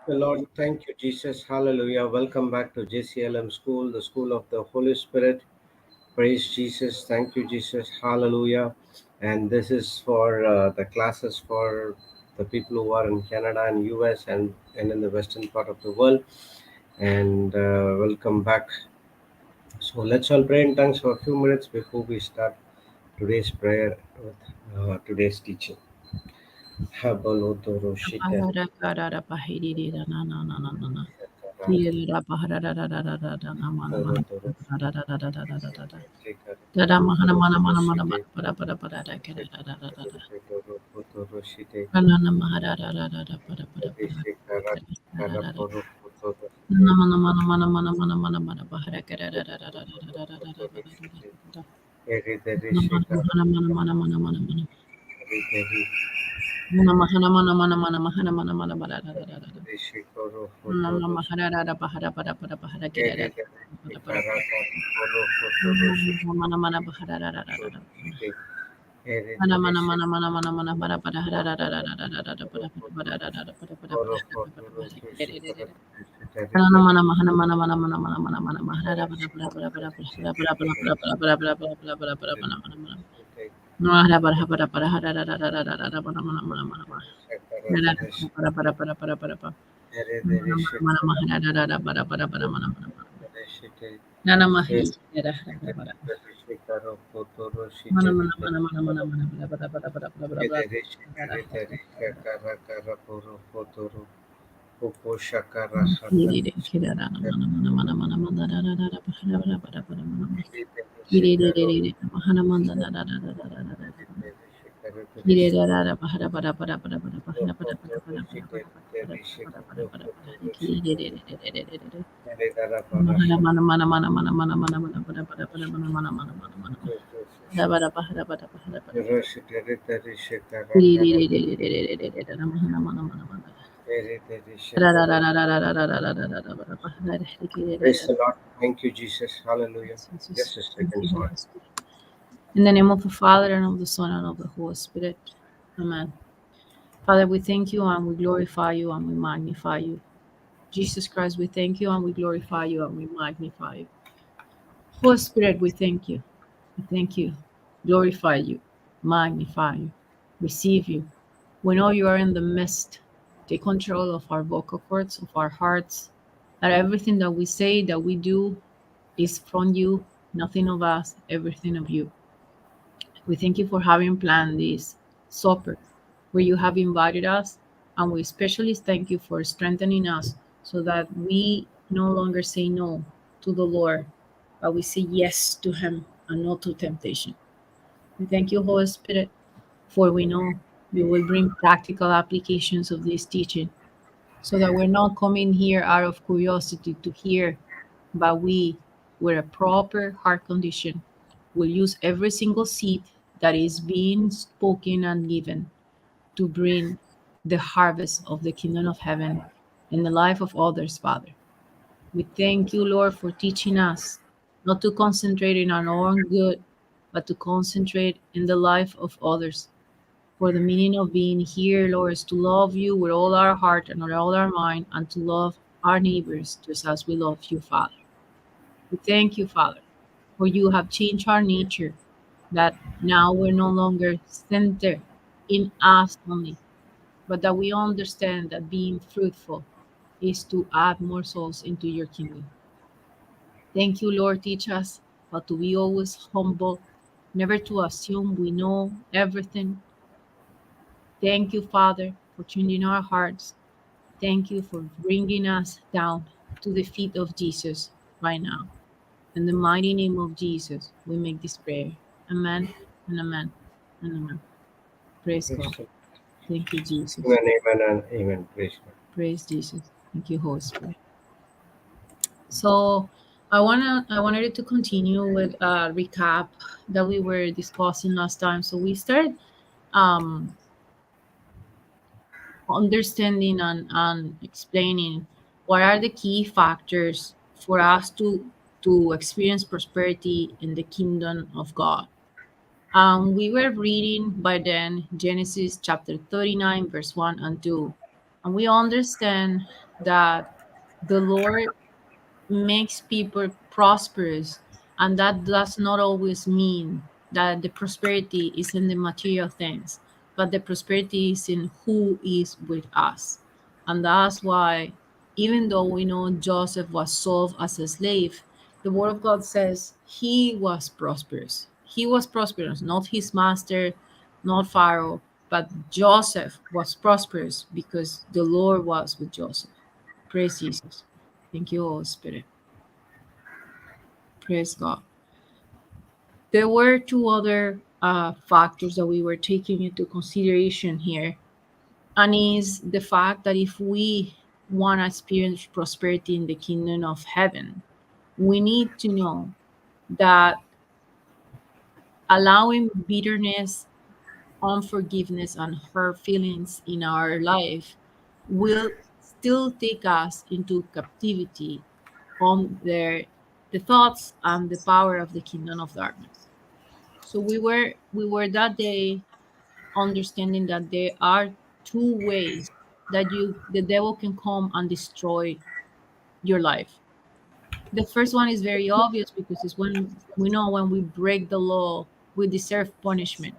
The Lord, thank you, Jesus. Hallelujah. Welcome back to JCILM School, the School of the Holy Spirit. Praise Jesus. Thank you, Jesus. Hallelujah. And this is for the classes for the people who are in Canada and US and in the western part of the world. And welcome back. So let's all pray in tongues for a few minutes before we start today's prayer with today's teaching. Habalotoro shita. Dada mahana mana mana mana Shite. mana para para para da kere da da da da da. Shite. Kanana mahara da da da da para para para da kere da da da da. Mana mana mana mana mana mana mana mana bahara kere da da da da da da da da da da da da da. Mana mana mana mana mana mana mana. Mana mahana mana mana mana mahana mana mana bara da da da da da. Mana mahara da da bahara para para bahara kere da da para para. Mana mana bahara da da da da da. Mana mana mana mana mana mana bara bara da da da da da da da da da bara bara da da da bara bara bara bara kere da da da. Mana mana mana mana mana mana mana mana mana mahara da bara bara bara bara bara bara bara bara bara bara bara bara bara mana mana mana. Mahara bara bara bara da da da da da da da mana mana mana mana mana. Bara bara bara bara bara bara. Mana mana mahara da da da bara bara bara mana mana mana. Nana mahiri da da da bara. Mana mana mana mana mana mana bara bara bara bara bara bara Potoro, Popo Shakara Hata, Kiri kira da mana mana mana mana mana da da da da bara bara bara bara mana. Kiri de de de mana mana da da da da da da da da. Kiri da da da bara bara bara bara bara bara bara bara bara bara bara bara bara bara bara bara. Kiri de de de de de de de de. Mana mana mana mana mana mana mana mana bara bara bara mana mana mana mana mana. Da bara bara bara bara bara. Kiri de de de de de de de de de mana mana mana mana. Da da da da da da da da da da da da da bara bara. Kiri de Praise de. the Lord. Thank you, Jesus. Hallelujah. Jesus. Just a Thank second, you, sorry. Holy Spirit. In the name of the Father, and of the Son, and of the Holy Spirit. Amen. Father, we thank you and we glorify you and we magnify you. Jesus Christ, we thank you and we glorify you and we magnify you. Holy Spirit, we thank you. We thank you, glorify you, magnify you, receive you. We know you are in the midst. Take control of our vocal cords, of our hearts, that everything that we say, that we do, is from you, nothing of us, everything of you. We thank you for having planned this supper where you have invited us, and we especially thank you for strengthening us so that we no longer say no to the Lord, but we say yes to Him and no to temptation. We thank you, Holy Spirit, for we know you will bring practical applications of this teaching so that we're not coming here out of curiosity to hear, but we, with a proper heart condition, will use every single seed that is being spoken and given to bring the harvest of the kingdom of heaven in the life of others, Father. We thank you, Lord, for teaching us not to concentrate in our own good, but to concentrate in the life of others. For the meaning of being here, Lord, is to love you with all our heart and with all our mind, and to love our neighbors just as we love you, Father. We thank you, Father, for you have changed our nature, that now we're no longer centered in us only, but that we understand that being fruitful is to add more souls into your kingdom. Thank you, Lord. Teach us how to be always humble, never to assume we know everything. Thank you, Father, for changing our hearts. Thank you for bringing us down to the feet of Jesus right now. In the mighty name of Jesus, we make this prayer. Amen and amen and amen. Praise Praise God. the Thank you, Jesus. Amen, amen, and amen. Praise God. Praise Jesus. Thank you, Holy Spirit. So I wanted to continue with a recap that we were discussing last time. So we started um, understanding and explaining what are the key factors for us to experience prosperity in the kingdom of God. We were reading by then Genesis chapter 39, verse 1 and 2. And we understand that the Lord makes people prosperous, and that does not always mean that the prosperity is in the material things, but the prosperity is in who is with us. And that's why, even though we know Joseph was sold as a slave, the word of God says he was prosperous. He was prosperous, not his master, not Pharaoh, but Joseph was prosperous because the Lord was with Joseph. Praise Jesus. Thank you, Holy Spirit. Praise God. There were two other factors that we were taking into consideration here, and is the fact that if we want to experience prosperity in the kingdom of heaven, we need to know that allowing bitterness, unforgiveness, and hurt feelings in our life will still take us into captivity on the thoughts and the power of the kingdom of darkness. So we were that day understanding that there are two ways that you the devil can come and destroy your life. The first one is very obvious because it's when we know when we break the law, we deserve punishment.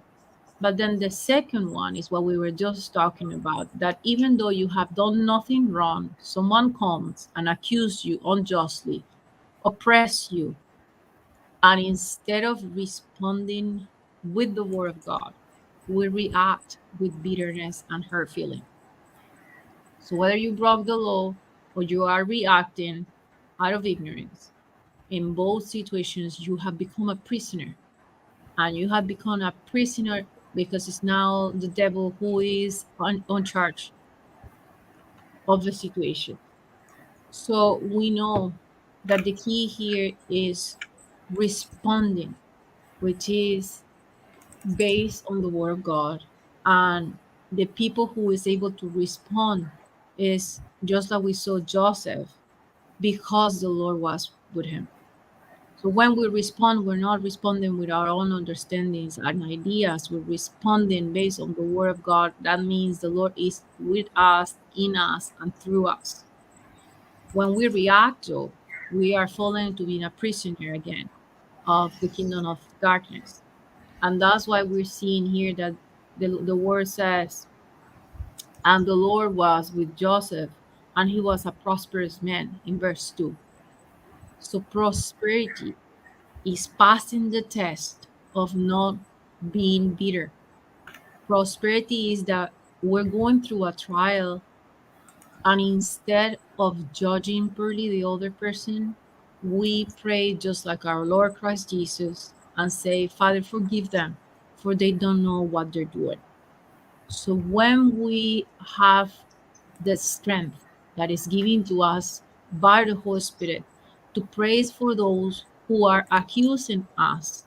But then the second one is what we were just talking about, that even though you have done nothing wrong, someone comes and accuses you unjustly, oppress you, and instead of responding with the word of God, we react with bitterness and hurt feeling. So whether you broke the law or you are reacting out of ignorance, in both situations you have become a prisoner. And you have become a prisoner because it's now the devil who is on charge of the situation. So we know that the key here is responding, which is based on the word of God. And the people who is able to respond is just like we saw Joseph, because the Lord was with him. So when we respond, we're not responding with our own understandings and ideas. We're responding based on the word of God. That means the Lord is with us, in us, and through us. When we react, though, we are falling into being a prisoner again of the kingdom of darkness. And that's why we're seeing here that the word says, and the Lord was with Joseph, and he was a prosperous man in verse 2. So prosperity is passing the test of not being bitter. Prosperity is that we're going through a trial, and instead of judging poorly the other person, we pray just like our Lord Christ Jesus and say, Father, forgive them, for they don't know what they're doing. So when we have the strength that is given to us by the Holy Spirit to praise for those who are accusing us,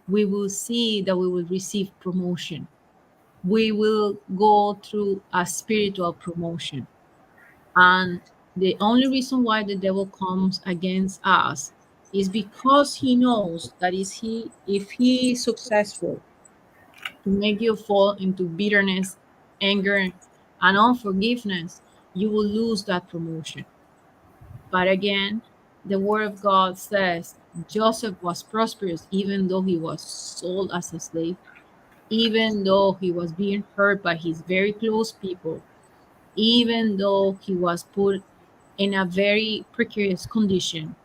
we will see that we will receive promotion. We will go through a spiritual promotion. And the only reason why the devil comes against us is because he knows that if he is successful to make you fall into bitterness, anger, and unforgiveness, you will lose that promotion. But again, the word of God says Joseph was prosperous even though he was sold as a slave, even though he was being hurt by his very close people, even though he was put in a very precarious condition.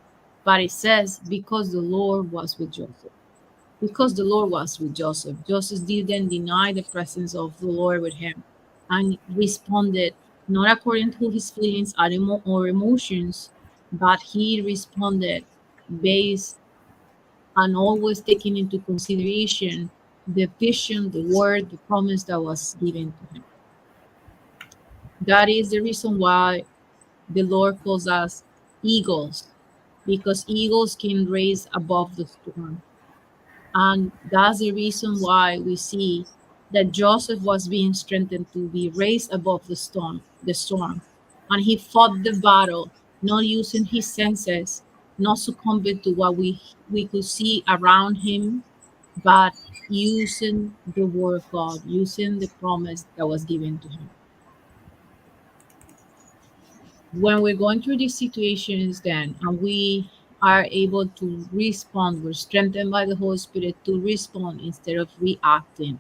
But it says, because the Lord was with Joseph. Because the Lord was with Joseph, Joseph didn't deny the presence of the Lord with him and responded not according to his feelings or emotions, but he responded based and always taking into consideration the vision, the word, the promise that was given to him. That is the reason why the Lord calls us eagles, because eagles can raise above the storm. And that's the reason why we see that Joseph was being strengthened to be raised above the storm. And he fought the battle, not using his senses, not succumbing to what we could see around him, but using the word of God, using the promise that was given to him. When we're going through these situations, then, and we are able to respond, we're strengthened by the Holy Spirit to respond instead of reacting.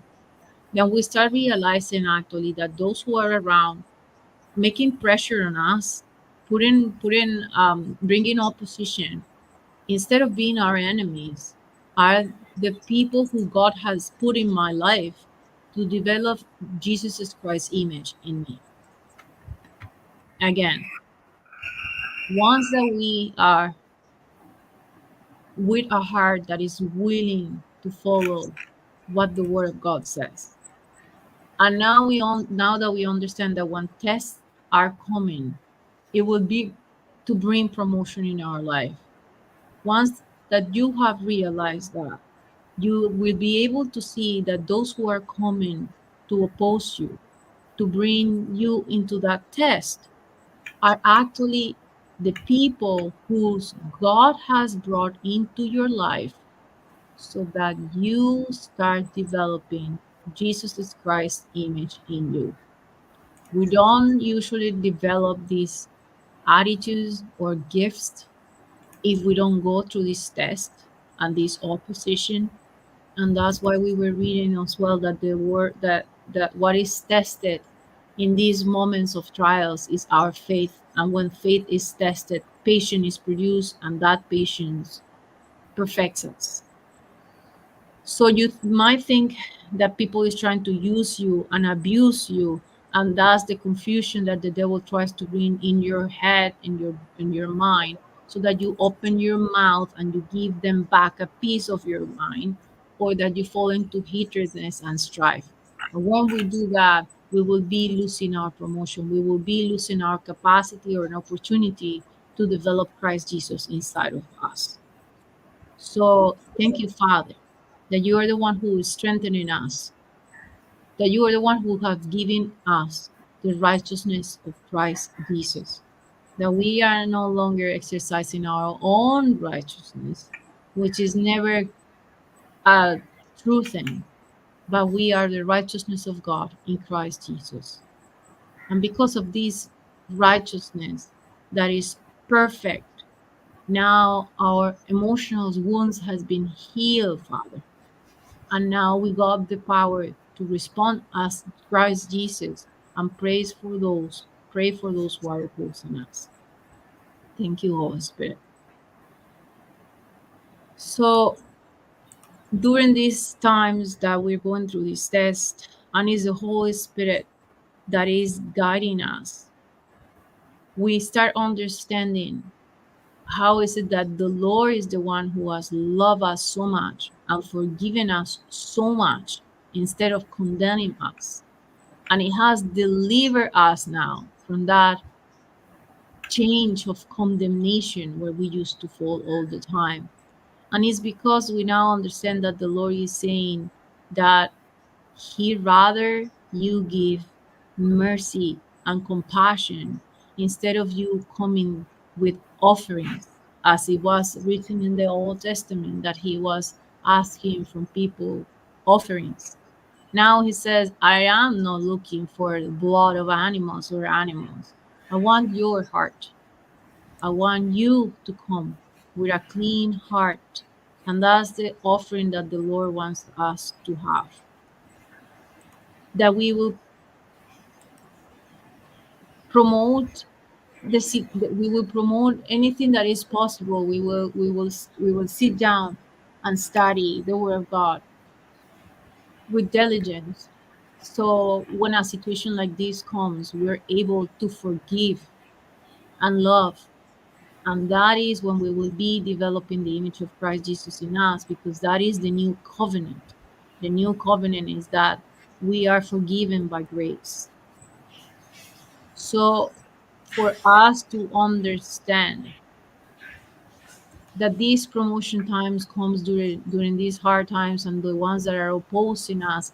Then we start realizing actually that those who are around making pressure on us, bringing opposition, instead of being our enemies, are the people who God has put in my life to develop Jesus Christ's image in me. Again, once that we are with a heart that is willing to follow what the Word of God says, and now that we understand that when tests are coming, it will be to bring promotion in our life. Once that you have realized that, you will be able to see that those who are coming to oppose you, to bring you into that test, are actually the people whose God has brought into your life so that you start developing Jesus Christ's image in you. We don't usually develop these attitudes or gifts if we don't go through this test and this opposition. And that's why we were reading as well that the word that what is tested in these moments of trials is our faith. And when faith is tested, patience is produced, and that patience perfects us. So you might think that people is trying to use you and abuse you, and that's the confusion that the devil tries to bring in your head, in your mind, so that you open your mouth and you give them back a piece of your mind, or that you fall into hatredness and strife. And when we do that, we will be losing our promotion. We will be losing our capacity or an opportunity to develop Christ Jesus inside of us. So thank you, Father, that you are the one who is strengthening us, that you are the one who have given us the righteousness of Christ Jesus, that we are no longer exercising our own righteousness, which is never a true thing, but we are the righteousness of God in Christ Jesus. And because of this righteousness that is perfect, now our emotional wounds has been healed, Father. And now we got the power to respond as Christ Jesus and pray for those who are opposing us. Thank you, Holy Spirit. So during these times that we're going through this test, and it's the Holy Spirit that is guiding us, we start understanding how is it that the Lord is the one who has loved us so much and forgiven us so much instead of condemning us. And it has delivered us now from that change of condemnation where we used to fall all the time. And it's because we now understand that the Lord is saying that He rather you give mercy and compassion instead of you coming with offerings, as it was written in the Old Testament that He was asking from people offerings. Now he says, I am not looking for the blood of animals or animals. I want your heart. I want you to come with a clean heart. And that's the offering that the Lord wants us to have. That we will promote that we will promote anything that is possible. We will sit down and study the Word of God with diligence. So when a situation like this comes, we're able to forgive and love. And that is when we will be developing the image of Christ Jesus in us, because that is the new covenant. The new covenant is that we are forgiven by grace. So for us to understand that these promotion times comes during these hard times, and the ones that are opposing us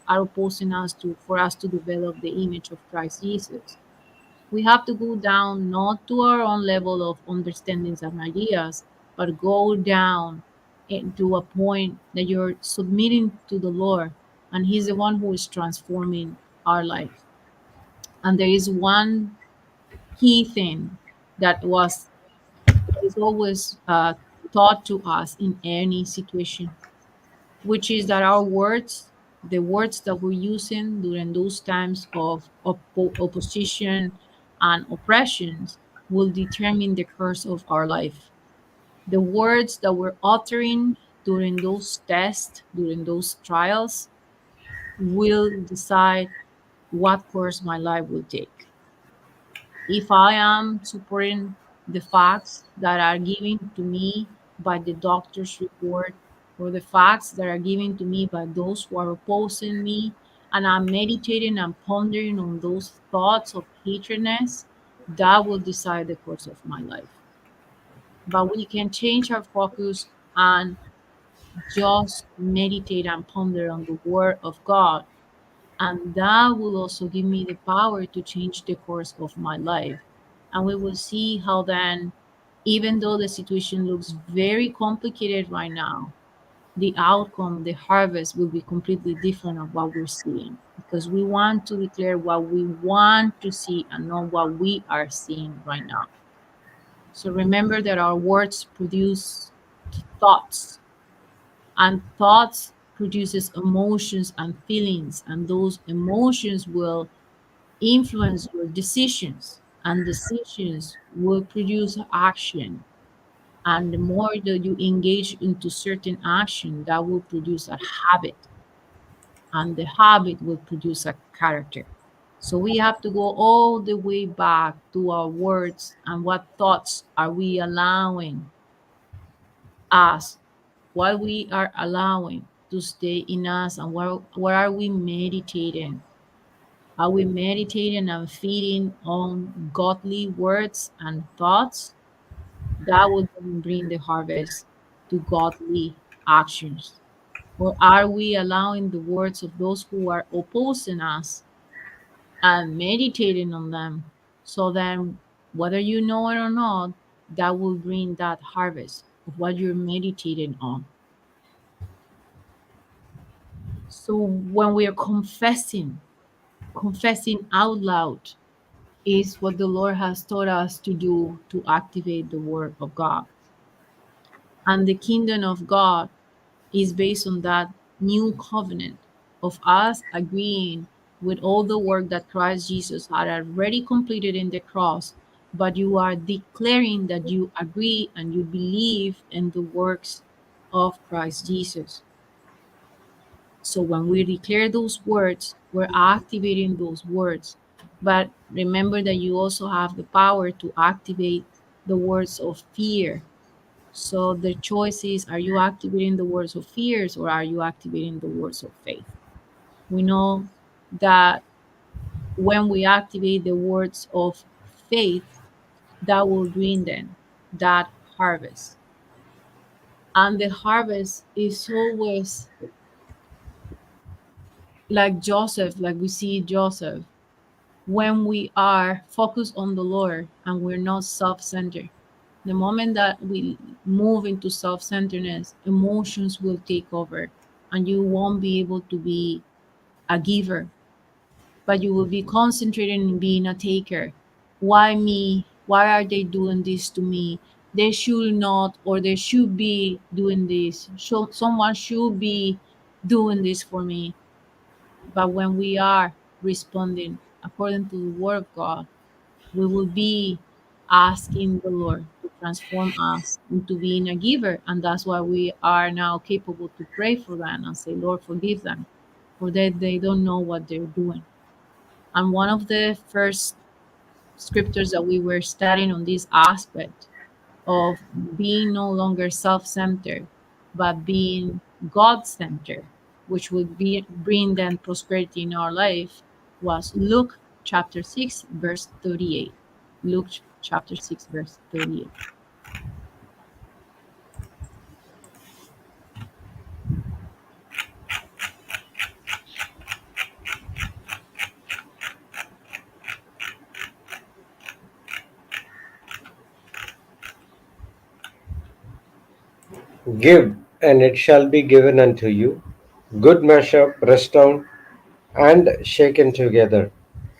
to for us to develop the image of Christ Jesus, we have to go down not to our own level of understandings and ideas, but go down into a point that you're submitting to the Lord, and He's the one who is transforming our life. And there is one key thing that was that is always taught to us in any situation, which is that our words, the words that we're using during those times of opposition and oppressions, will determine the course of our life. The words that we're uttering during those tests, during those trials, will decide what course my life will take. If I am supporting the facts that are given to me by the doctor's report, or the facts that are given to me by those who are opposing me, and I'm meditating and pondering on those thoughts of hatredness, that will decide the course of my life. But we can change our focus and just meditate and ponder on the Word of God, and that will also give me the power to change the course of my life. And we will see how then, even though the situation looks very complicated right now, the outcome, the harvest will be completely different of what we're seeing, because we want to declare what we want to see and not what we are seeing right now. So remember that our words produce thoughts, and thoughts produces emotions and feelings, and those emotions will influence your decisions, and decisions will produce action, and the more that you engage into certain action, that will produce a habit, and the habit will produce a character. So we have to go all the way back to our words, and what thoughts are we allowing us, what we are allowing to stay in us, and what are we meditating. Are we meditating and feeding on godly words and thoughts? That will then bring the harvest to godly actions. Or are we allowing the words of those who are opposing us and meditating on them? So then, whether you know it or not, that will bring that harvest of what you're meditating on. So when we are confessing out loud is what the Lord has taught us to do to activate the Word of God. And the kingdom of God is based on that new covenant of us agreeing with all the work that Christ Jesus had already completed in the cross, but you are declaring that you agree and you believe in the works of Christ Jesus. So when we declare those words, we're activating those words. But remember that you also have the power to activate the words of fear. So the choice is, are you activating the words of fears, or are you activating the words of faith? We know that when we activate the words of faith, that will bring then that harvest. And the harvest is always like Joseph, like we see Joseph, when we are focused on the Lord and we're not self centered. The moment that we move into self centeredness, emotions will take over, and you won't be able to be a giver, but you will be concentrated in being a taker. Why me? Why are they doing this to me? They should not, or they should be doing this. Someone should be doing this for me. But when we are responding according to the Word of God, we will be asking the Lord to transform us into being a giver. And that's why we are now capable to pray for them and say, Lord, forgive them, for they don't know what they're doing. And one of the first scriptures that we were studying on this aspect of being no longer self centered, but being God centered, which would be bring then prosperity in our life, was Luke chapter 6, verse 38. Luke chapter 6, verse 38. Give, and it shall be given unto you. Good measure, pressed down, and shaken together,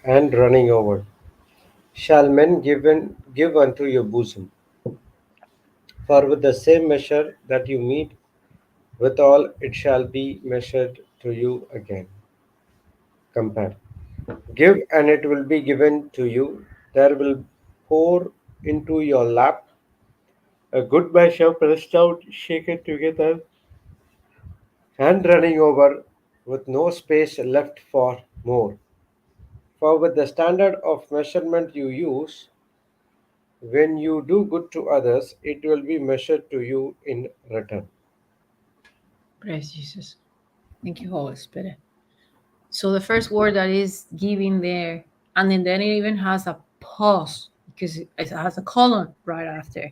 and running over, shall men give unto your bosom. For with the same measure that you meet withal, it shall be measured to you again. Compare. Give, and it will be given to you. There will pour into your lap a good measure, pressed out, shaken together, and running over, with no space left for more. For with the standard of measurement you use, when you do good to others, it will be measured to you in return. Praise Jesus. Thank you, Holy Spirit. So the first word that is giving there, and then it even has a pause because it has a colon right after,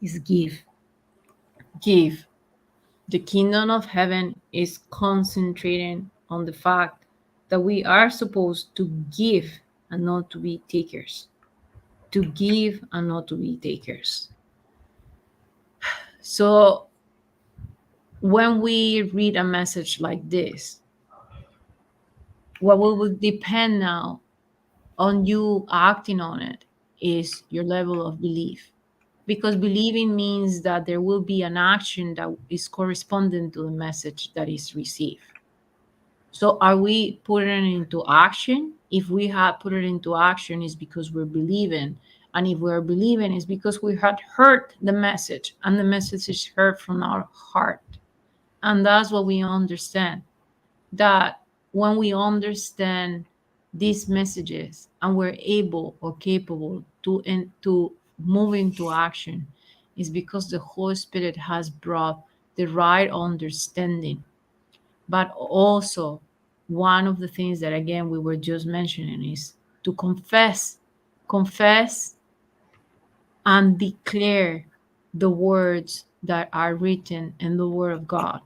is give. Give. The kingdom of heaven is concentrating on the fact that we are supposed to give and not to be takers. To give and not to be takers. So when we read a message like this, what will depend now on you acting on it is your level of belief. Because believing means that there will be an action that is corresponding to the message that is received. So are we putting it into action? If we have put it into action, is because we're believing. And if we're believing, is because we had heard the message, and the message is heard from our heart. And that's what we understand. That when we understand these messages and we're able or capable to move into action, is because the Holy Spirit has brought the right understanding. But also, one of the things that again we were just mentioning is to confess and declare the words that are written in the Word of God,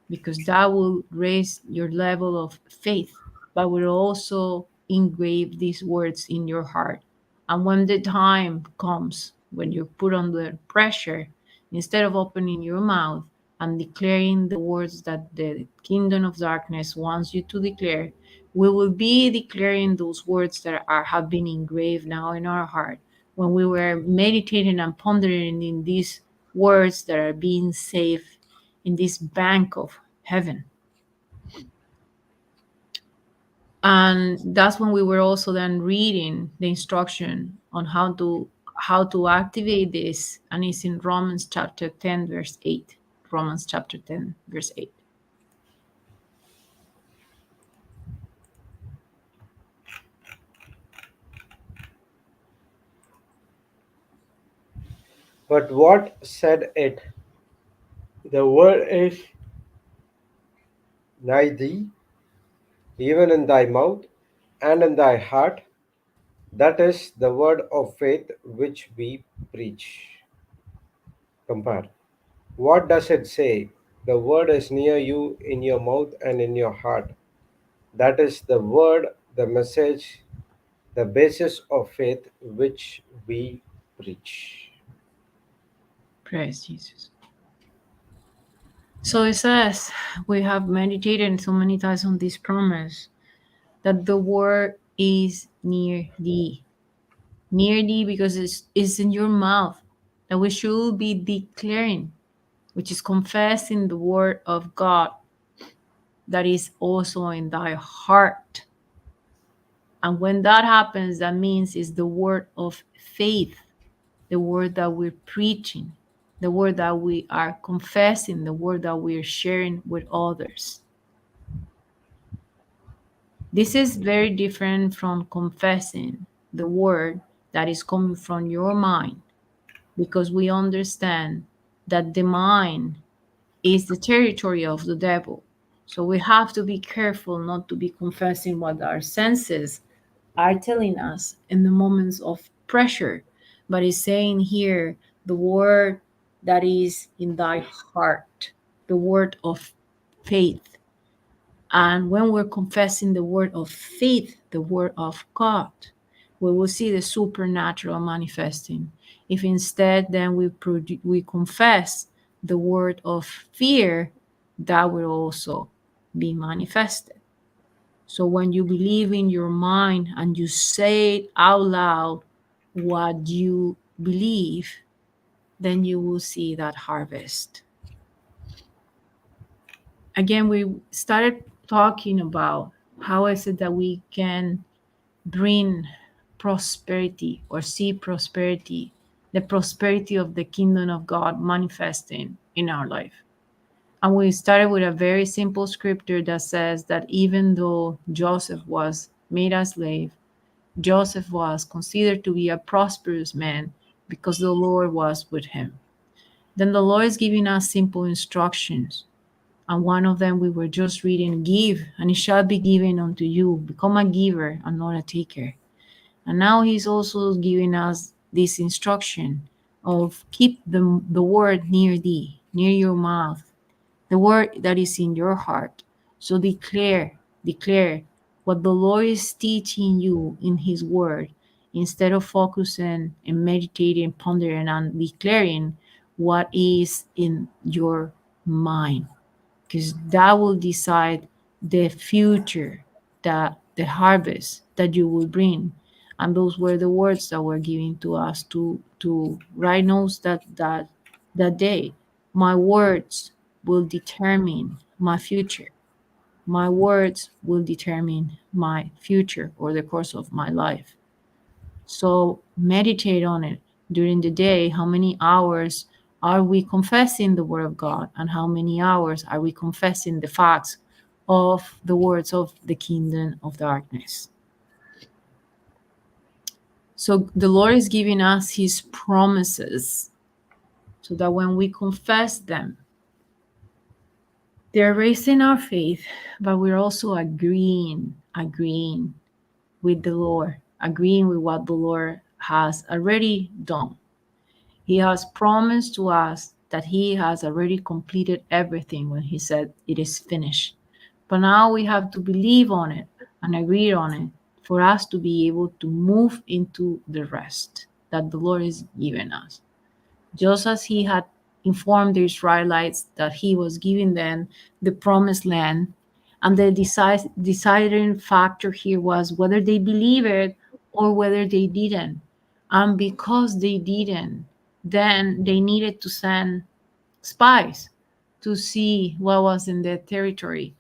because that will raise your level of faith, but will also engrave these words in your heart. And when the time comes, when you're put under pressure, instead of opening your mouth and declaring the words that the kingdom of darkness wants you to declare, we will be declaring those words that have been engraved now in our heart when we were meditating and pondering in these words that are being saved in this bank of heaven. And that's when we were also then reading the instruction on how to activate this, and it's in Romans chapter 10 verse 8. Romans chapter 10 verse 8. But what said it? The word is nigh thee, even in thy mouth and in thy heart. That is the word of faith which we preach. Compare. What does it say? The word is near you, in your mouth and in your heart. That is the word, the message, the basis of faith which we preach. Praise Jesus. So it says, we have meditated so many times on this promise that the word is near thee. Near thee because it's in your mouth, that we should be declaring, which is confessing the word of God that is also in thy heart. And when that happens, that means it's the word of faith, the word that we're preaching, the word that we are confessing, the word that we're sharing with others. This is very different from confessing the word that is coming from your mind, because we understand that the mind is the territory of the devil. So we have to be careful not to be confessing what our senses are telling us in the moments of pressure. But it's saying here the word that is in thy heart, the word of faith. And when we're confessing the word of faith, the word of God, we will see the supernatural manifesting. If instead then we confess the word of fear, that will also be manifested. So when you believe in your mind and you say it out loud, what you believe, then you will see that harvest. Again, we started talking about how is it that we can bring prosperity or see prosperity, the prosperity of the kingdom of God manifesting in our life. And we started with a very simple scripture that says that even though Joseph was made a slave, Joseph was considered to be a prosperous man because the Lord was with him. Then the Lord is giving us simple instructions. And one of them we were just reading, give, and it shall be given unto you. Become a giver and not a taker. And now he's also giving us this instruction of keep the word near thee, near your mouth, the word that is in your heart. So declare what the Lord is teaching you in his word instead of focusing and meditating, pondering, and declaring what is in your mind, because that will decide the future, that the harvest that you will bring. And those were the words that were given to us to write notes that day. My words will determine my future. My words will determine my future or the course of my life. So meditate on it during the day. How many hours are we confessing the word of God? And how many hours are we confessing the facts of the words of the kingdom of darkness? So the Lord is giving us his promises so that when we confess them, they're raising our faith, but we're also agreeing with the Lord, agreeing with what the Lord has already done. He has promised to us that he has already completed everything when he said it is finished. But now we have to believe on it and agree on it for us to be able to move into the rest that the Lord is giving us. Just as he had informed the Israelites that he was giving them the promised land, and the deciding factor here was whether they believe it or whether they didn't. And because they didn't, then they needed to send spies to see what was in their territory.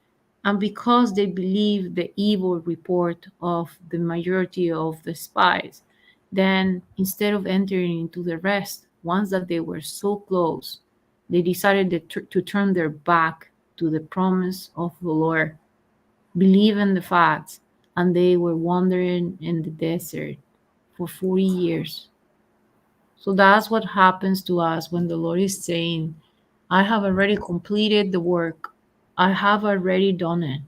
And because they believed the evil report of the majority of the spies, then instead of entering into the rest, once that they were so close, they decided to turn their back to the promise of the Lord, believe in the facts, and they were wandering in the desert for 40 years. So that's what happens to us when the Lord is saying, I have already completed the work. I have already done it.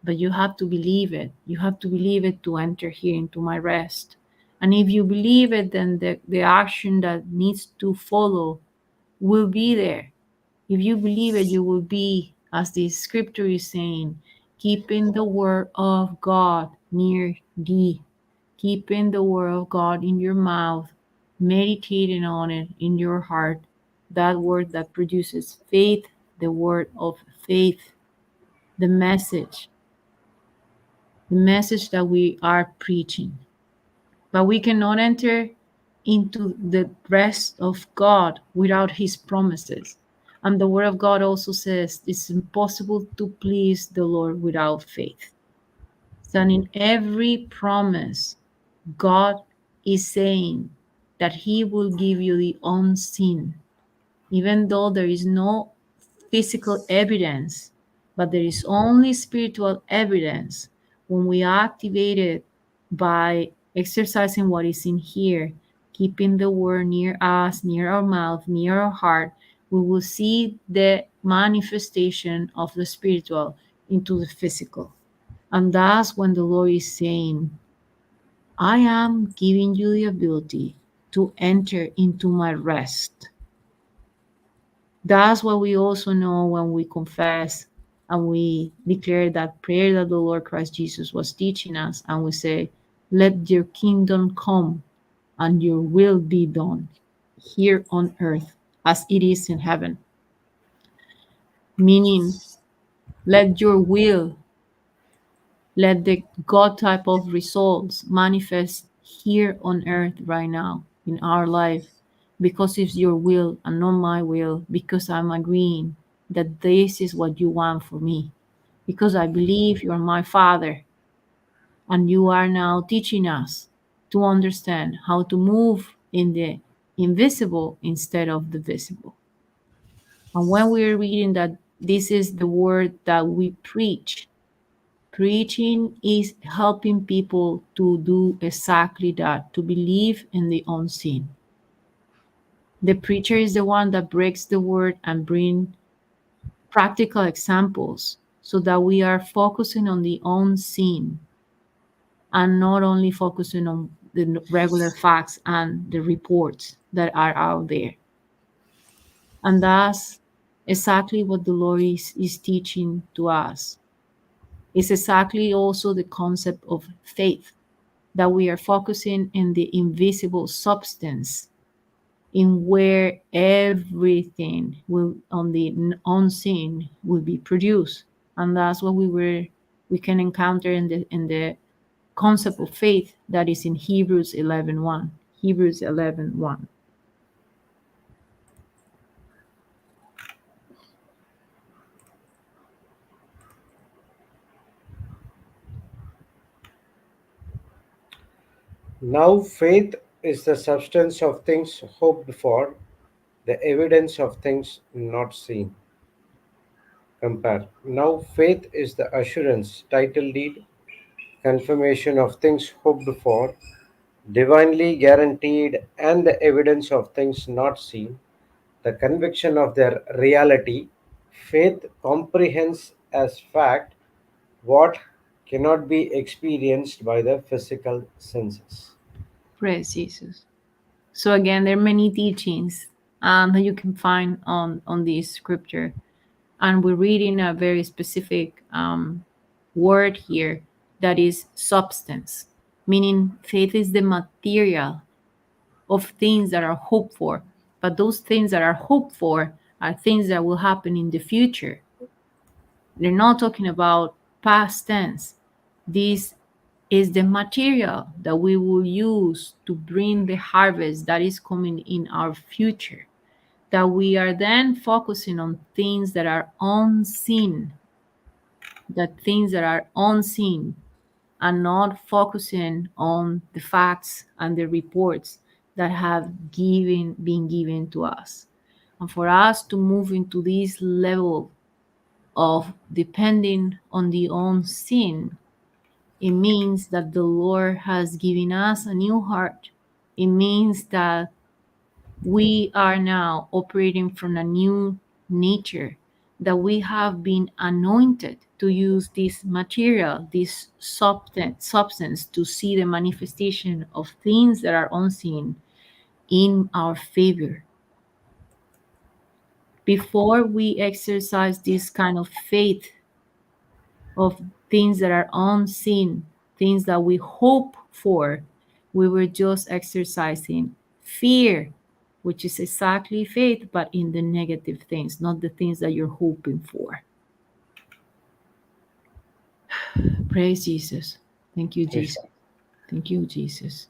But you have to believe it. You have to believe it to enter here into my rest. And if you believe it, then the action that needs to follow will be there. If you believe it, you will be, as the scripture is saying, keeping the word of God near thee, keeping the word of God in your mouth, meditating on it in your heart, that word that produces faith, the word of faith, the message that we are preaching. But we cannot enter into the rest of God without his promises. And the word of God also says it's impossible to please the Lord without faith. So in every promise, God is saying that he will give you the unseen, even though there is no physical evidence, but there is only spiritual evidence. When we activate it by exercising what is in here, keeping the word near us, near our mouth, near our heart, we will see the manifestation of the spiritual into the physical. And that's when the Lord is saying, I am giving you the ability to enter into my rest. That's what we also know when we confess and we declare that prayer that the Lord Christ Jesus was teaching us, and we say, let your kingdom come and your will be done here on earth as it is in heaven. Meaning, let your will, let the God type of results manifest here on earth right now in our life, because it's your will and not my will, because I'm agreeing that this is what you want for me, because I believe you're my Father, and you are now teaching us to understand how to move in the invisible instead of the visible. And when we're reading that this is the word that we preach, preaching is helping people to do exactly that, to believe in the unseen. The preacher is the one that breaks the word and bring practical examples so that we are focusing on the unseen and not only focusing on the regular facts and the reports that are out there. And that's exactly what the Lord is teaching to us. It's exactly also the concept of faith, that we are focusing in the invisible substance, in where everything will on the unseen will be produced. And that's what we can encounter in the concept of faith that is in Hebrews 11:1. Hebrews 11:1. Now faith is the substance of things hoped for, the evidence of things not seen. Compare. Now faith is the assurance, title deed, confirmation of things hoped for, divinely guaranteed, and the evidence of things not seen, the conviction of their reality. Faith comprehends as fact what cannot be experienced by the physical senses. Praise Jesus. So again, there are many teachings that you can find on this scripture, and we're reading a very specific word here that is substance, meaning faith is the material of things that are hoped for, but those things that are hoped for are things that will happen in the future. They're not talking about past tense. This is the material that we will use to bring the harvest that is coming in our future. That we are then focusing on things that are unseen, that things that are unseen, and not focusing on the facts and the reports that have been given to us. And for us to move into this level of depending on the unseen, it means that the Lord has given us a new heart. It means that we are now operating from a new nature, that we have been anointed to use this material, this substance to see the manifestation of things that are unseen in our favor. Before we exercise this kind of faith of things that are unseen, things that we hope for, we were just exercising fear, which is exactly faith, but in the negative things, not the things that you're hoping for. Praise Jesus. Thank you, Praise Jesus. God. Thank you, Jesus.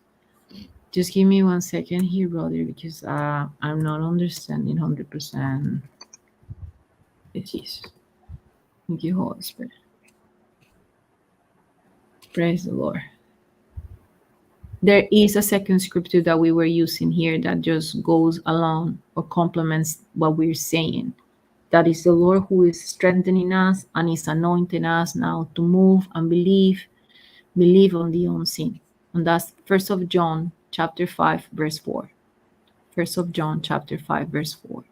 Just give me 1 second here, brother, because I'm not understanding 100%. Jesus. Thank you, Holy Spirit. Praise the Lord. There is a second scripture that we were using here that just goes along or complements what we're saying. That is the Lord who is strengthening us and is anointing us now to move and believe on the unseen. And that's First of John chapter 5, verse 4. First of John chapter 5, verse 4.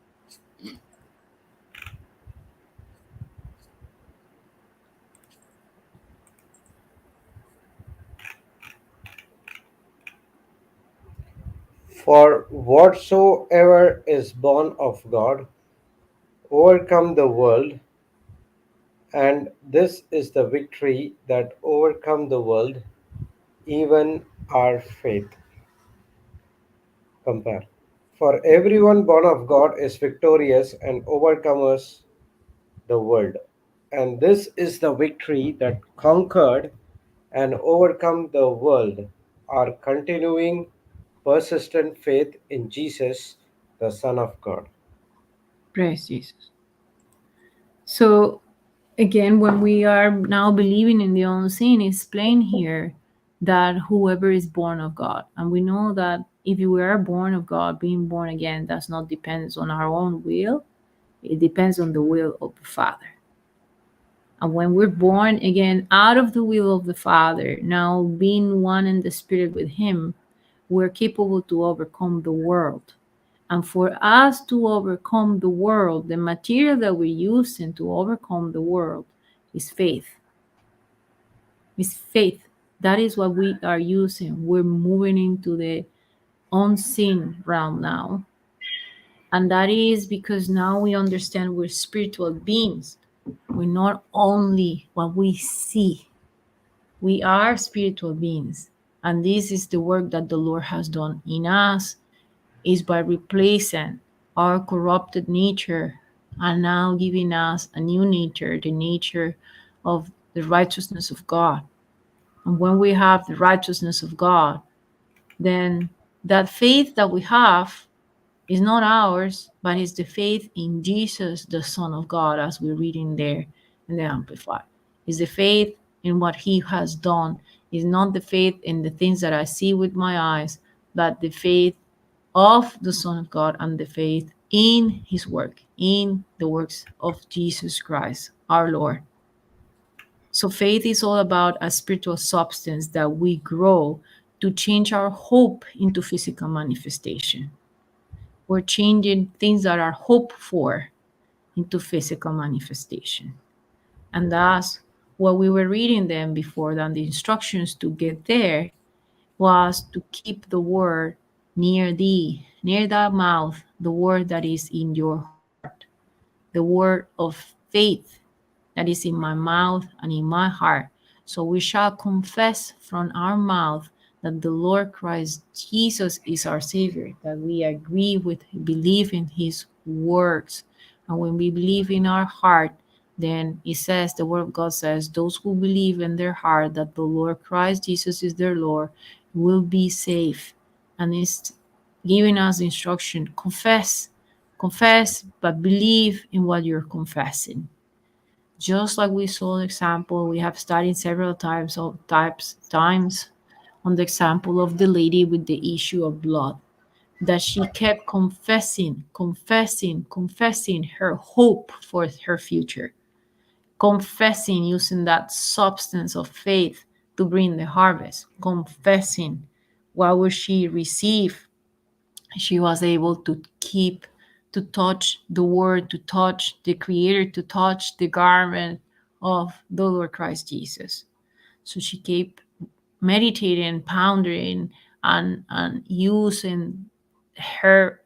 For whatsoever is born of God overcome the world, and this is the victory that overcome the world, even our faith. Compare. For everyone born of God is victorious and overcomers the world. And this is the victory that conquered and overcome the world, our continuing, persistent faith in Jesus, the Son of God. Praise Jesus. So again, when we are now believing in the unseen, it's plain here that whoever is born of God, and we know that if you are born of God, being born again does not depend on our own will, it depends on the will of the Father. And when we're born again out of the will of the Father, now being one in the Spirit with Him, we're capable to overcome the world. And for us to overcome the world, the material that we're using to overcome the world is faith. It's faith. That is what we are using. We're moving into the unseen realm now. And that is because now we understand we're spiritual beings. We're not only what we see, we are spiritual beings. And this is the work that the Lord has done in us, is by replacing our corrupted nature and now giving us a new nature, the nature of the righteousness of God. And when we have the righteousness of God, then that faith that we have is not ours, but is the faith in Jesus, the Son of God, as we read in there in the Amplified. Is the faith in what He has done. Is not the faith in the things that I see with my eyes, but the faith of the Son of God and the faith in His work, in the works of Jesus Christ, our Lord. So faith is all about a spiritual substance that we grow to change our hope into physical manifestation. We're changing things that are hoped for into physical manifestation. And that's what we were reading them before, then the instructions to get there was to keep the word near thee, near thy mouth, the word that is in your heart, the word of faith that is in my mouth and in my heart. So we shall confess from our mouth that the Lord Christ Jesus is our Savior, that we agree with, believe in His words. And when we believe in our heart, then it says, the Word of God says, those who believe in their heart that the Lord Christ Jesus is their Lord will be saved. And it's giving us instruction, confess, but believe in what you're confessing. Just like we saw an example, we have studied several times on the example of the lady with the issue of blood, that she kept confessing her hope for her future, confessing using that substance of faith to bring the harvest, confessing what will she receive. She was able to keep, to touch the word, to touch the Creator, to touch the garment of the Lord Christ Jesus. So she kept meditating, pondering, and using her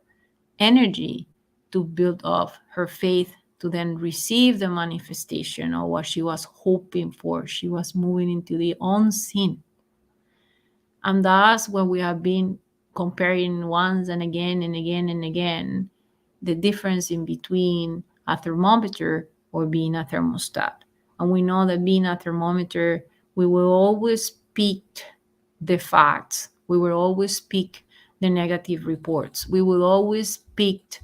energy to build up her faith to then receive the manifestation of what she was hoping for. She was moving into the unseen. And that's what we have been comparing once and again and again and again, the difference in between a thermometer or being a thermostat. And we know that being a thermometer, we will always speak the facts. We will always speak the negative reports. We will always speak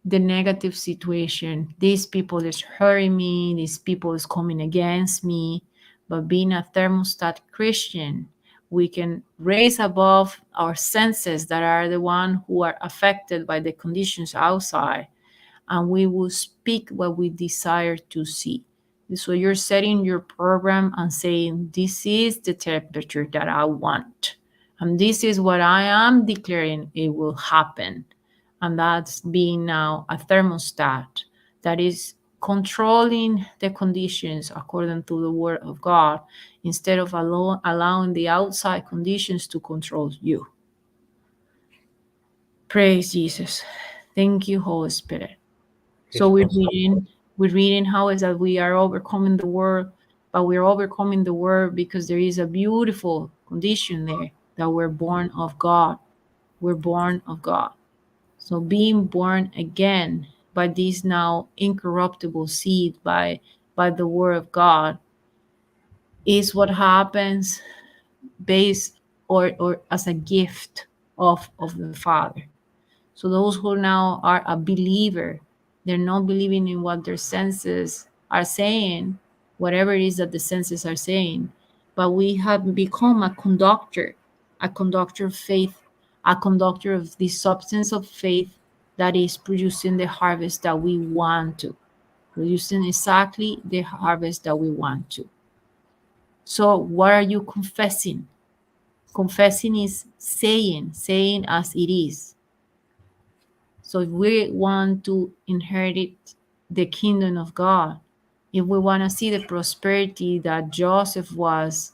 the negative situation. These people is hurting me. These people is coming against me. But being a thermostat Christian, we can raise above our senses that are the one who are affected by the conditions outside, and we will speak what we desire to see. So you're setting your program and saying, this is the temperature that I want. And this is what I am declaring it will happen. And that's being now a thermostat that is controlling the conditions according to the word of God, instead of allowing the outside conditions to control you. Praise Jesus. Thank you, Holy Spirit. So Yes, Pastor. we're reading how is that we are overcoming the world, but we're overcoming the world because there is a beautiful condition there, that we're born of God. We're born of God. So being born again by this now incorruptible seed, by the word of God, is what happens based or as a gift of the Father. So those who now are a believer, they're not believing in what their senses are saying, whatever it is that the senses are saying, but we have become a conductor of faith, a conductor of the substance of faith that is producing the harvest that we want to, producing exactly the harvest that we want to. So, what are you confessing? Confessing is saying as it is. So if we want to inherit the kingdom of God, if we want to see the prosperity that Joseph was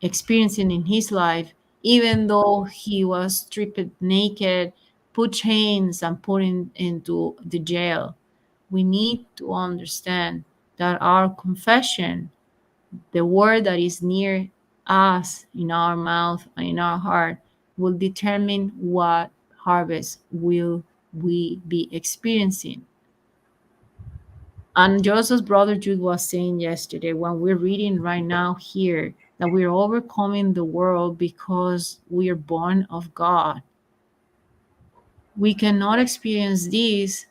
experiencing in his life, even though he was stripped naked, put chains, and put into the jail, we need to understand that our confession, the word that is near us in our mouth and in our heart, will determine what harvest will we be experiencing. And just as Brother Jude was saying yesterday, when we're reading right now here, that we're overcoming the world because we are born of God. We cannot experience this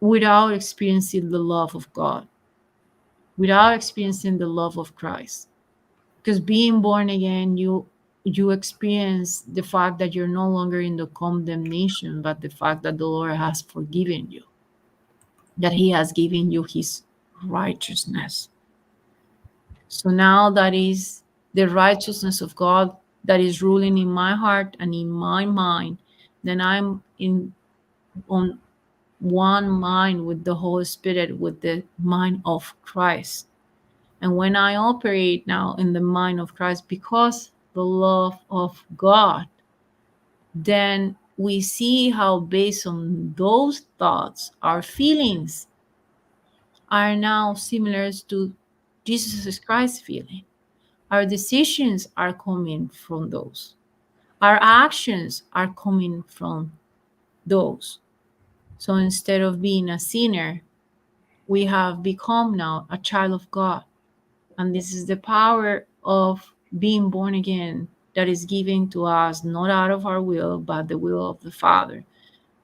without experiencing the love of God, without experiencing the love of Christ. Because being born again, you experience the fact that you're no longer in the condemnation, but the fact that the Lord has forgiven you, that He has given you His righteousness. So now that is the righteousness of God that is ruling in my heart and in my mind, then I'm in on one mind with the Holy Spirit, with the mind of Christ. And when I operate now in the mind of Christ because the love of God, then we see how, based on those thoughts, our feelings are now similar to Jesus Christ's feeling. Our decisions are coming from those. Our actions are coming from those. So instead of being a sinner, we have become now a child of God. And this is the power of being born again that is given to us not out of our will, but the will of the Father.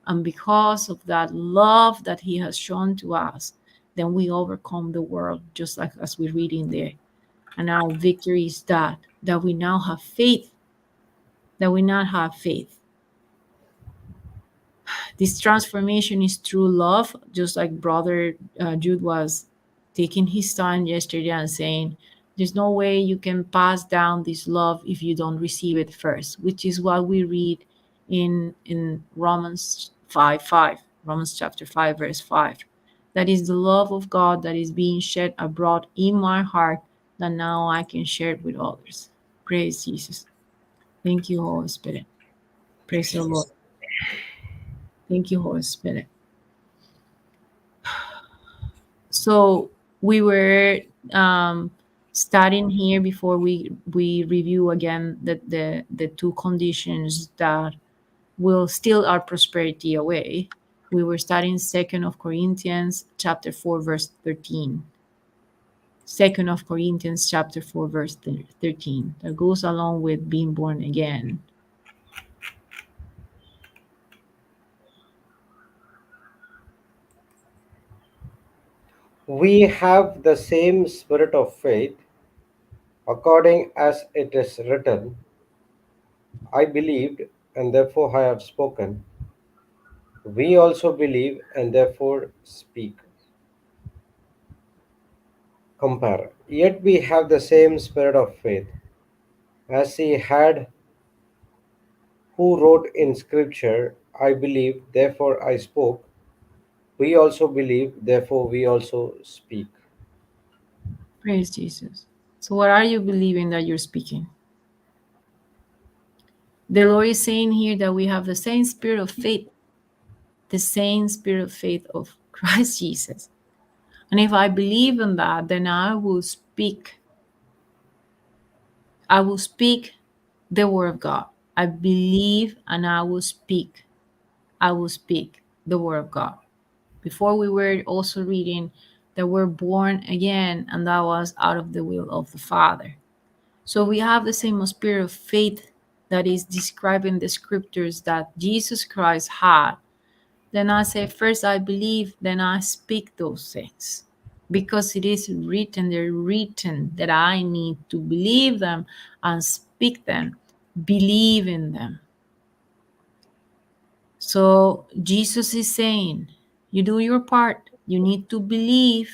And because of that love that He has shown to us, then we overcome the world, just like as we read in there. And our victory is that we now have faith, that we not have faith. This transformation is through love, just like Brother Jude was taking his time yesterday and saying, there's no way you can pass down this love if you don't receive it first, which is what we read in Romans 5:5, Romans chapter 5, verse 5. That is the love of God that is being shed abroad in my heart, that now I can share it with others. Praise Jesus. Thank you, Holy Spirit. Praise the Lord. Thank you, Holy Spirit. So we were studying here before we review again the two conditions that will steal our prosperity away. We were studying Second of Corinthians chapter 4 verse 13. Second of Corinthians chapter 4 verse 13. That goes along with being born again. We have the same spirit of faith, according as it is written, I believed, and therefore I have spoken. We also believe, and therefore speak. Compare. Yet we have the same spirit of faith, as he had who wrote in Scripture, I believe, therefore I spoke. We also believe, therefore we also speak. Praise Jesus. So what are you believing that you're speaking? The Lord is saying here that we have the same spirit of faith, the same spirit of faith of Christ Jesus. And if I believe in that, then I will speak. I will speak the word of God. I believe and I will speak. I will speak the word of God. Before we were also reading that we're born again, and that was out of the will of the Father. So we have the same spirit of faith that is described in the scriptures that Jesus Christ had. Then I say, first I believe, then I speak those things. Because it is written, they're written that I need to believe them and speak them, believe in them. So Jesus is saying, you do your part, you need to believe,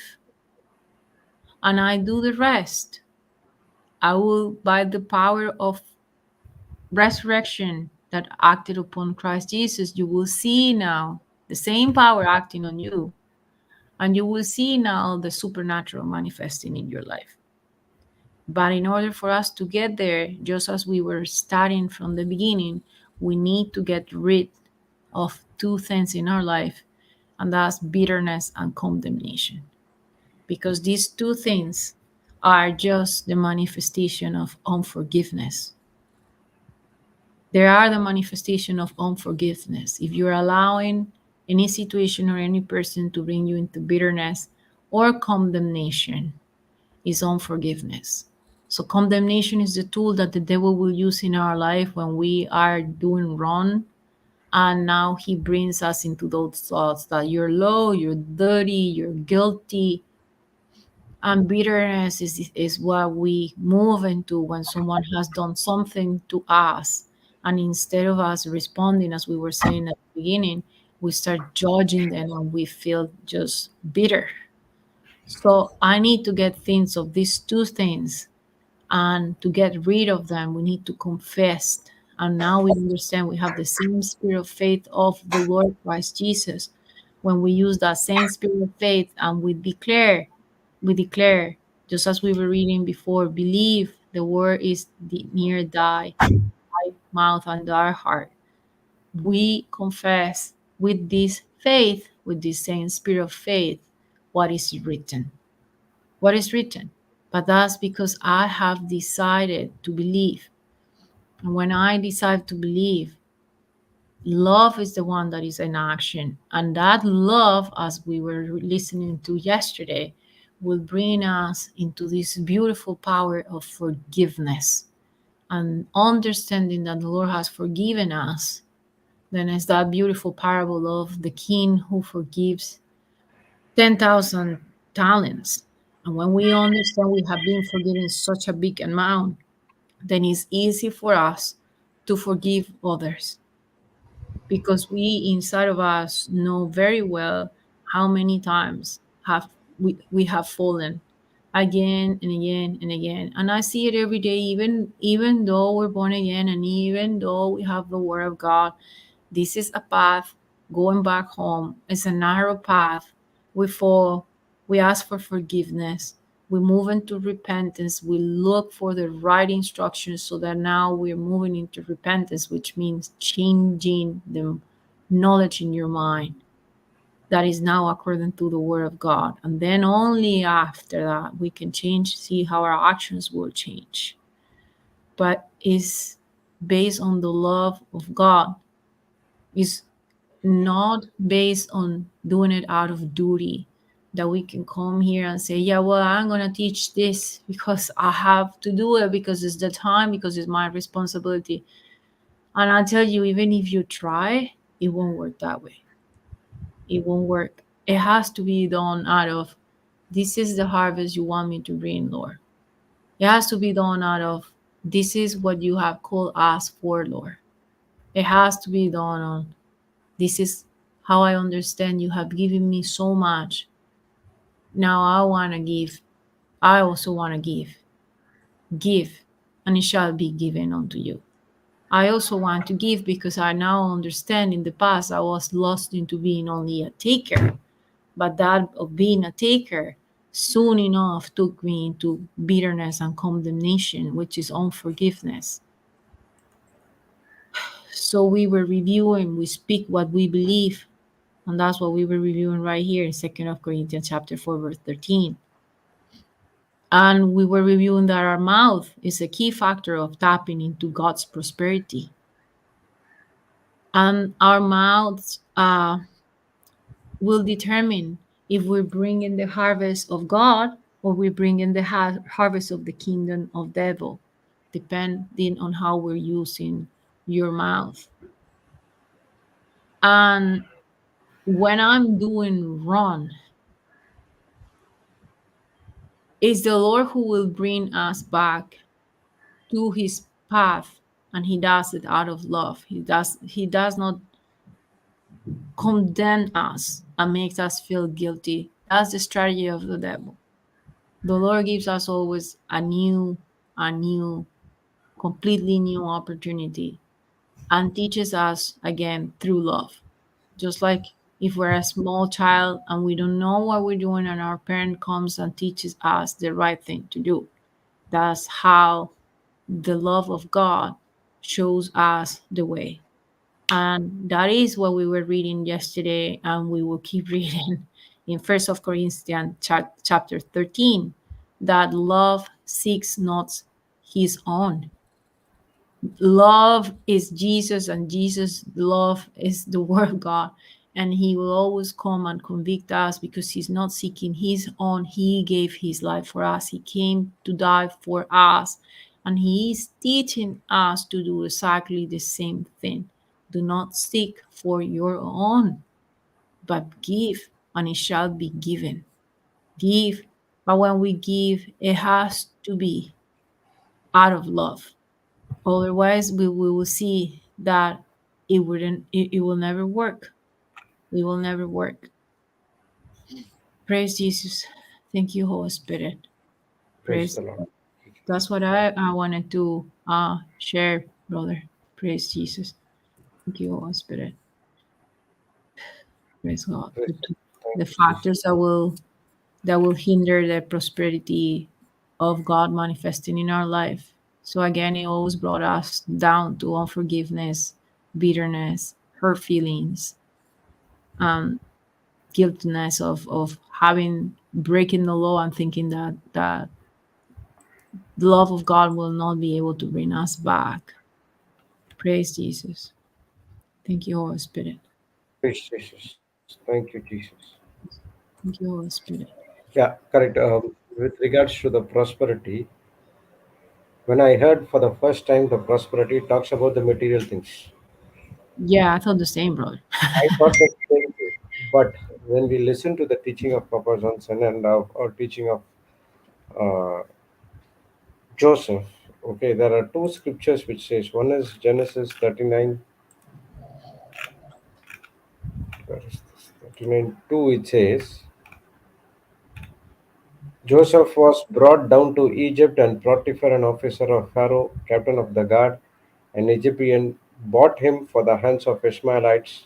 and I do the rest. I will, by the power of resurrection that acted upon Christ Jesus, you will see now the same power acting on you, and you will see now the supernatural manifesting in your life. But in order for us to get there, just as we were starting from the beginning, we need to get rid of two things in our life, and that's bitterness and condemnation. Because these two things are just the manifestation of unforgiveness. They are the manifestation of unforgiveness. If you're allowing any situation or any person to bring you into bitterness or condemnation, is unforgiveness. So condemnation is the tool that the devil will use in our life when we are doing wrong. And now he brings us into those thoughts that you're low, you're dirty, you're guilty. And bitterness is what we move into when someone has done something to us. And instead of us responding, as we were saying at the beginning, we start judging them and we feel just bitter. So I need to get things of these two things, and to get rid of them, we need to confess. And now we understand we have the same spirit of faith of the Lord Christ Jesus. When we use that same spirit of faith and we declare, just as we were reading before, believe the word is near thy mouth and thy heart. We confess with this faith, with this same spirit of faith, what is written. What is written? But that's because I have decided to believe. And when I decide to believe, love is the one that is in action. And that love, as we were listening to yesterday, will bring us into this beautiful power of forgiveness and understanding that the Lord has forgiven us. Then it's that beautiful parable of the king who forgives 10,000 talents. And when we understand we have been forgiven such a big amount, then it's easy for us to forgive others, because we inside of us know very well how many times we have fallen again and again and again. And I see it every day, even though we're born again and even though we have the word of God. This is a path going back home. It's a narrow path. We fall, we ask for forgiveness, we move into repentance, we look for the right instructions, so that now we're moving into repentance, which means changing the knowledge in your mind that is now according to the word of God. And then only after that we can change, see how our actions will change. But it's based on the love of God. Is not based on doing it out of duty, that we can come here and say, yeah, well, I'm going to teach this because I have to do it, because it's the time, because it's my responsibility. And I tell you, even if you try, it won't work that way. It won't work. It has to be done out of, this is the harvest you want me to bring, Lord. It has to be done out of, this is what you have called us for, Lord. It has to be done on, this is how I understand you have given me so much. Now I want to give. I also want to give. Give, and it shall be given unto you. I also want to give because I now understand, in the past I was lost into being only a taker. But that of being a taker soon enough took me into bitterness and condemnation, which is unforgiveness. So we were reviewing, we speak what we believe. And that's what we were reviewing right here in 2 Corinthians chapter 4, verse 13. And we were reviewing that our mouth is a key factor of tapping into God's prosperity. And our mouths will determine if we're bringing the harvest of God or we're bringing the harvest of the kingdom of devil. depending on how we're using your mouth. And when I'm doing wrong, it's the Lord who will bring us back to his path, and he does it out of love. He does not condemn us and makes us feel guilty. That's the strategy of the devil. The Lord gives us always a new, completely new opportunity and teaches us again through love. Just like if we're a small child and we don't know what we're doing, and our parent comes and teaches us the right thing to do. That's how the love of God shows us the way. And that is what we were reading yesterday, and we will keep reading in First of Corinthians chapter 13, that love seeks not his own. Love is Jesus, and Jesus' love is the Word of God. And he will always come and convict us because he's not seeking his own. He gave his life for us. He came to die for us. And he is teaching us to do exactly the same thing. Do not seek for your own, but give, and it shall be given. Give. But when we give, it has to be out of love. Otherwise, we will see that it will never work. It will never work. Praise Jesus. Thank you, Holy Spirit. Praise Praise. the Lord. That's what I wanted to share, brother. Praise Jesus. Thank you, Holy Spirit. Praise God. Praise The Thank you, Jesus. factors that will hinder the prosperity of God manifesting in our life. So again, it always brought us down to unforgiveness, bitterness, hurt feelings, um, guiltiness of having breaking the law and thinking that the love of God will not be able to bring us back. Praise Jesus. Thank you, Holy Spirit. Praise Jesus. Thank you, Jesus. Thank you, Holy Spirit. Yeah, correct. With regards to the prosperity, when I heard for the first time the prosperity, it talks about the material things. Yeah, I thought the same, brother. I thought the same thing. But when we listen to the teaching of Papa Johnson and our teaching of uh, Joseph, okay, there are two scriptures which says one is Genesis 39, where is this? 39 2, it says, Joseph was brought down to Egypt, and Potiphar, an officer of Pharaoh, captain of the guard, an Egyptian, bought him for the hands of Ishmaelites,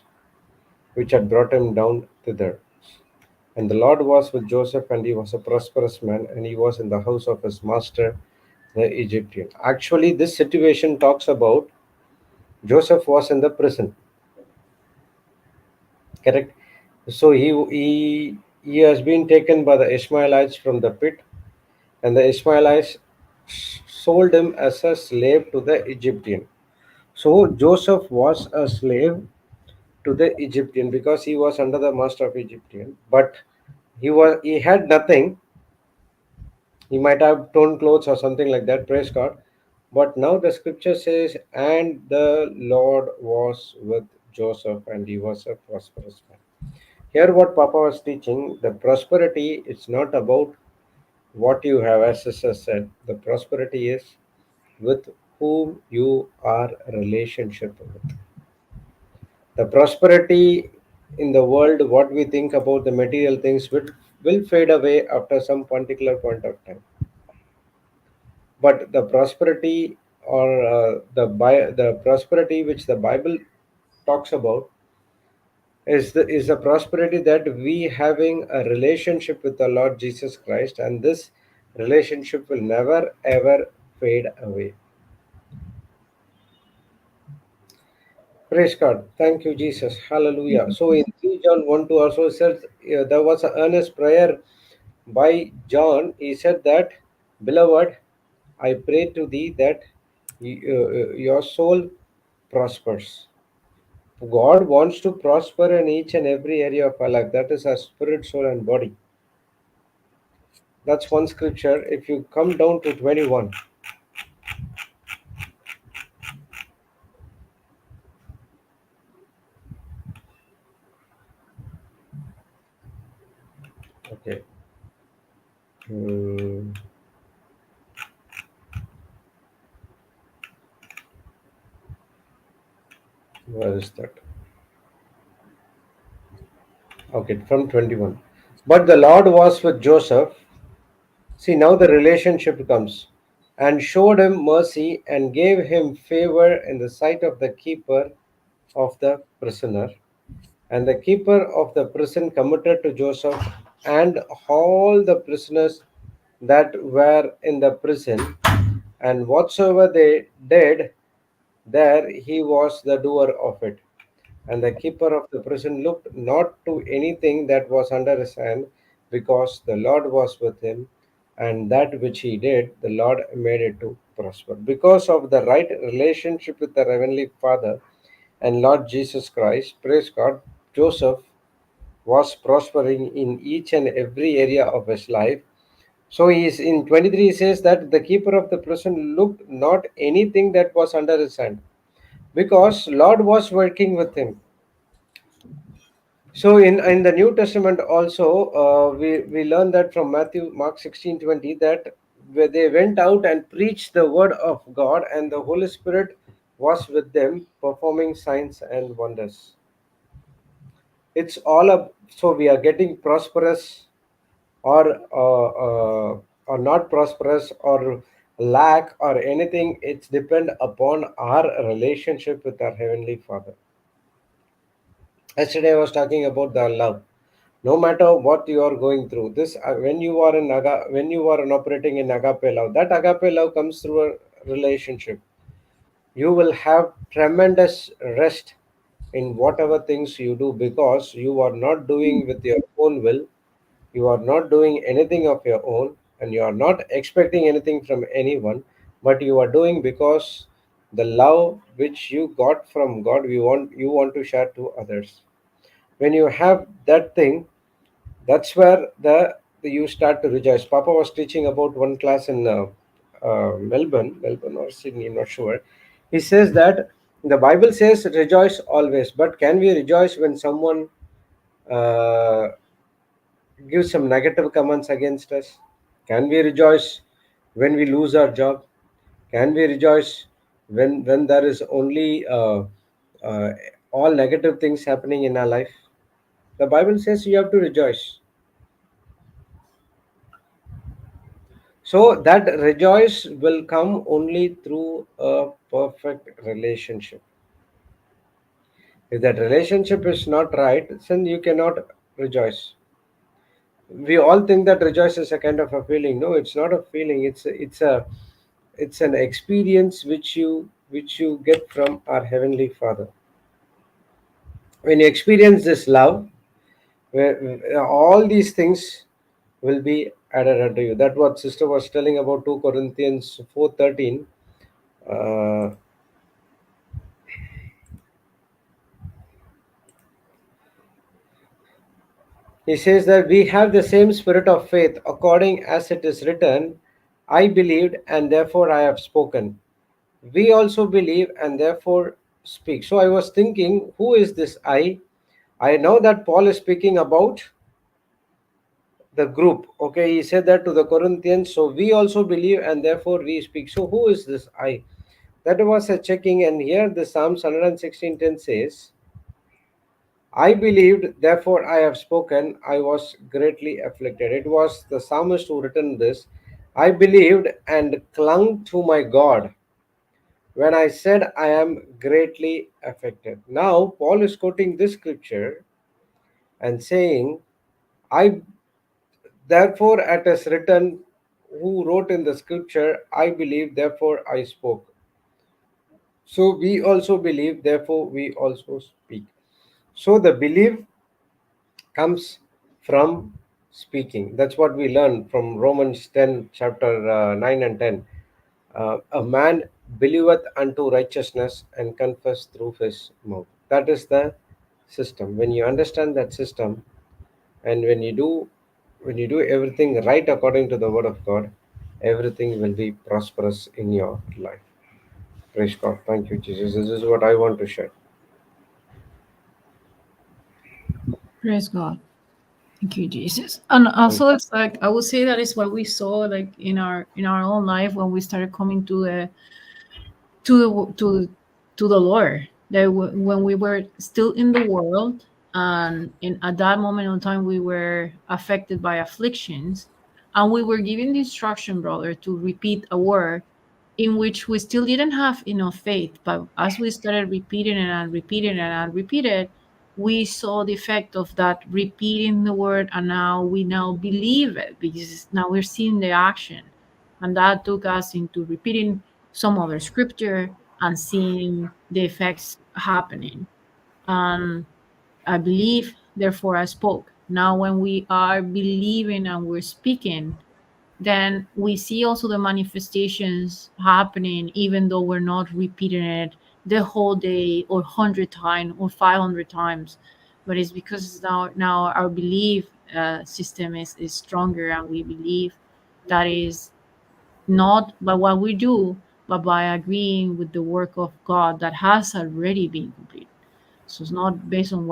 which had brought him down thither. And the Lord was with Joseph, and he was a prosperous man, and he was in the house of his master, the Egyptian. Actually, this situation talks about Joseph was in the prison, correct? So he has been taken by the Ishmaelites from the pit, and the Ishmaelites sold him as a slave to the Egyptian. So Joseph was a slave to the Egyptian because he was under the master of Egyptian, but he had nothing. He might have torn clothes or something like that, praise God. But now the scripture says, and the Lord was with Joseph, and he was a prosperous man. Here, what Papa was teaching, the prosperity, it's not about what you have, as sister said. The prosperity is with whom you are a relationship with. The prosperity in the world, what we think about the material things, will fade away after some particular point of time. But the prosperity, or the prosperity which the Bible talks about, is the prosperity that we having a relationship with the Lord Jesus Christ, and this relationship will never ever fade away. Praise God. Thank you, Jesus. Hallelujah. So in 3 John 1 2 also says, there was an earnest prayer by John. He said that, Beloved, I pray to thee that your soul prospers. God wants to prosper in each and every area of our life. That is our spirit, soul, and body. That's one scripture. If you come down to 21, Okay. Hmm, where is that? Okay, from 21. But the Lord was with Joseph. See, now the relationship comes, and showed him mercy and gave him favor in the sight of the keeper of the prisoner. And the keeper of the prison committed to Joseph and all the prisoners that were in the prison, and whatsoever they did, there he was the doer of it. And the keeper of the prison looked not to anything that was under his hand, because the Lord was with him, and that which he did, the Lord made it to prosper. Because of the right relationship with the Heavenly Father and Lord Jesus Christ, praise God, Joseph was prospering in each and every area of his life. So he is in 23, he says that the keeper of the prison looked not anything that was under his hand, because Lord was working with him. So in the New Testament also, we learn that from Mark 16:20, that where they went out and preached the word of God, and the Holy Spirit was with them, performing signs and wonders. It's all up. So we are getting prosperous, or not prosperous, or lack, or anything. It's depend upon our relationship with our Heavenly Father. Yesterday I was talking about the love. No matter what you are going through, this when you are when you are operating in agape love, that agape love comes through a relationship. You will have tremendous rest in whatever things you do, because you are not doing with your own will. You are not doing anything of your own, and you are not expecting anything from anyone, but you are doing because the love which you got from God, you want to share to others. When you have that thing, that's where you start to rejoice. Papa was teaching about one class in Melbourne or Sydney, I'm not sure. He says that the Bible says rejoice always, but can we rejoice when someone uh, gives some negative comments against us? Can we rejoice when we lose our job? Can we rejoice when there is only uh, all negative things happening in our life? The Bible says you have to rejoice. So that rejoice will come only through a perfect relationship. If that relationship is not right, then you cannot rejoice. We all think that rejoice is a kind of a feeling. No, it's not a feeling. It's an experience which you get from our Heavenly Father. When you experience this love, all these things will be added unto you. That's what sister was telling about 2 Corinthians 4:13. Uh, He says that we have the same spirit of faith, according as it is written, I believed and therefore I have spoken. We also believe and therefore speak. So I was thinking, who is this I? I know that Paul is speaking about the group. Okay, he said that to the Corinthians. So we also believe and therefore we speak. So who is this I? That was a checking, and here the Psalms 116:10 says, I believed, therefore I have spoken, I was greatly afflicted. It was the psalmist who written this. I believed and clung to my God when I said I am greatly affected. Now Paul is quoting this scripture and saying, I therefore it is written, who wrote in the scripture, I believe, therefore I spoke. So we also believe, therefore we also speak. So the belief comes from speaking. That's what we learn from Romans 10, chapter 9 and 10. A man believeth unto righteousness and confess through his mouth. That is the system. When you understand that system, and when you do everything right according to the word of God, everything will be prosperous in your life. Praise God. Thank you, Jesus. This is what I want to share. Praise God. Thank you, Jesus. And And also, it's like I would say that is what we saw, like in our own life when we started coming to to the Lord. That when we were still in the world, and at that moment in time we were affected by afflictions, and we were given the instruction, brother, to repeat a word in which we still didn't have enough faith. But as we started repeating it and repeating it and repeated, we saw the effect of that repeating the word, and now we now believe it because now we're seeing the action. And that took us into repeating some other scripture and seeing the effects happening. And I believe, therefore I spoke. Now, when we are believing and we're speaking, then we see also the manifestations happening, even though we're not repeating it the whole day or 100 times or 500 times. But it's because now our belief system is stronger, and we believe that is not by what we do, but by agreeing with the work of God that has already been completed. So it's not based on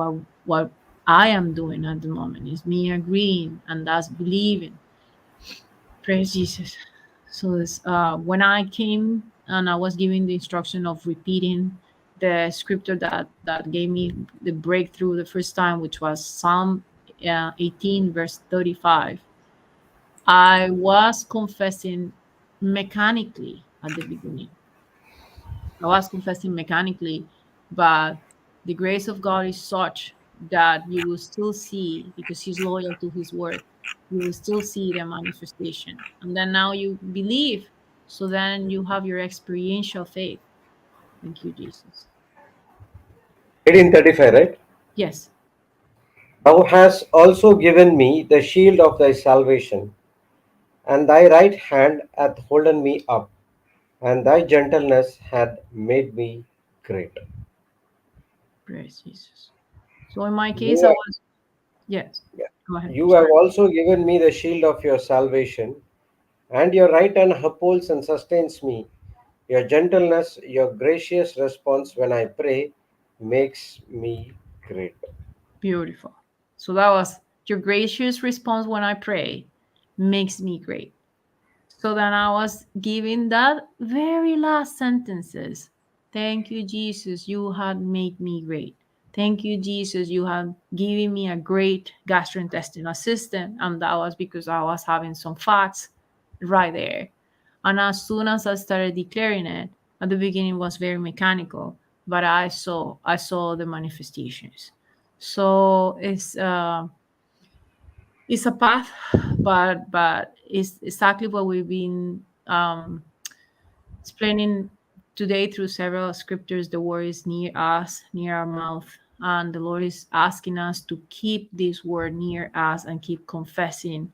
what I am doing at the moment. It's me agreeing, and that's believing. Praise Jesus. So it's, when I came and I was given the instruction of repeating the scripture that gave me the breakthrough the first time, which was Psalm 18, verse 35. I was confessing mechanically at the beginning. I was confessing mechanically, but the grace of God is such that you will still see, because He's loyal to His word, you will still see the manifestation. And then now you believe, so then you have your experiential faith. Thank you, Jesus. 1835, right? Yes, Thou hast also given me the shield of thy salvation, and thy right hand hath holden me up, and thy gentleness hath made me great. praise Jesus. So in my case, You I have, was, yes, yeah, go ahead. you have Sorry. also given me the shield of your salvation, and your right hand upholds and sustains me. Your gentleness, your gracious response when I pray, makes me great. Beautiful. So that was your gracious response when I pray makes me great. So then I was giving that very last sentences. Thank you, Jesus, you had made me great. Thank you, Jesus, you had given me a great gastrointestinal system. And that was because I was having some facts right there. And as soon as I started declaring it, at the beginning was very mechanical, but I saw the manifestations. So it's a path, but it's exactly what we've been explaining today through several scriptures. The word is near us, near our mouth, and the Lord is asking us to keep this word near us and keep confessing.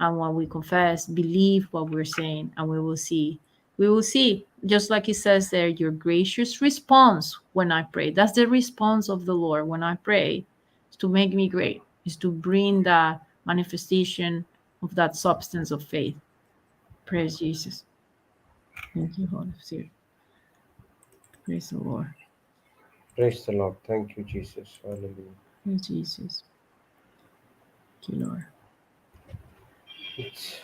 And when we confess, believe what we're saying, and we will see. We will see, just like it says there, your gracious response when I pray. That's the response of the Lord when I pray, is to make me great, is to bring that manifestation of that substance of faith. Praise Jesus. Thank you, Holy Spirit. Praise the Lord. Praise the Lord. Thank you, Jesus. Hallelujah. Praise Jesus. Thank you, Lord. It's,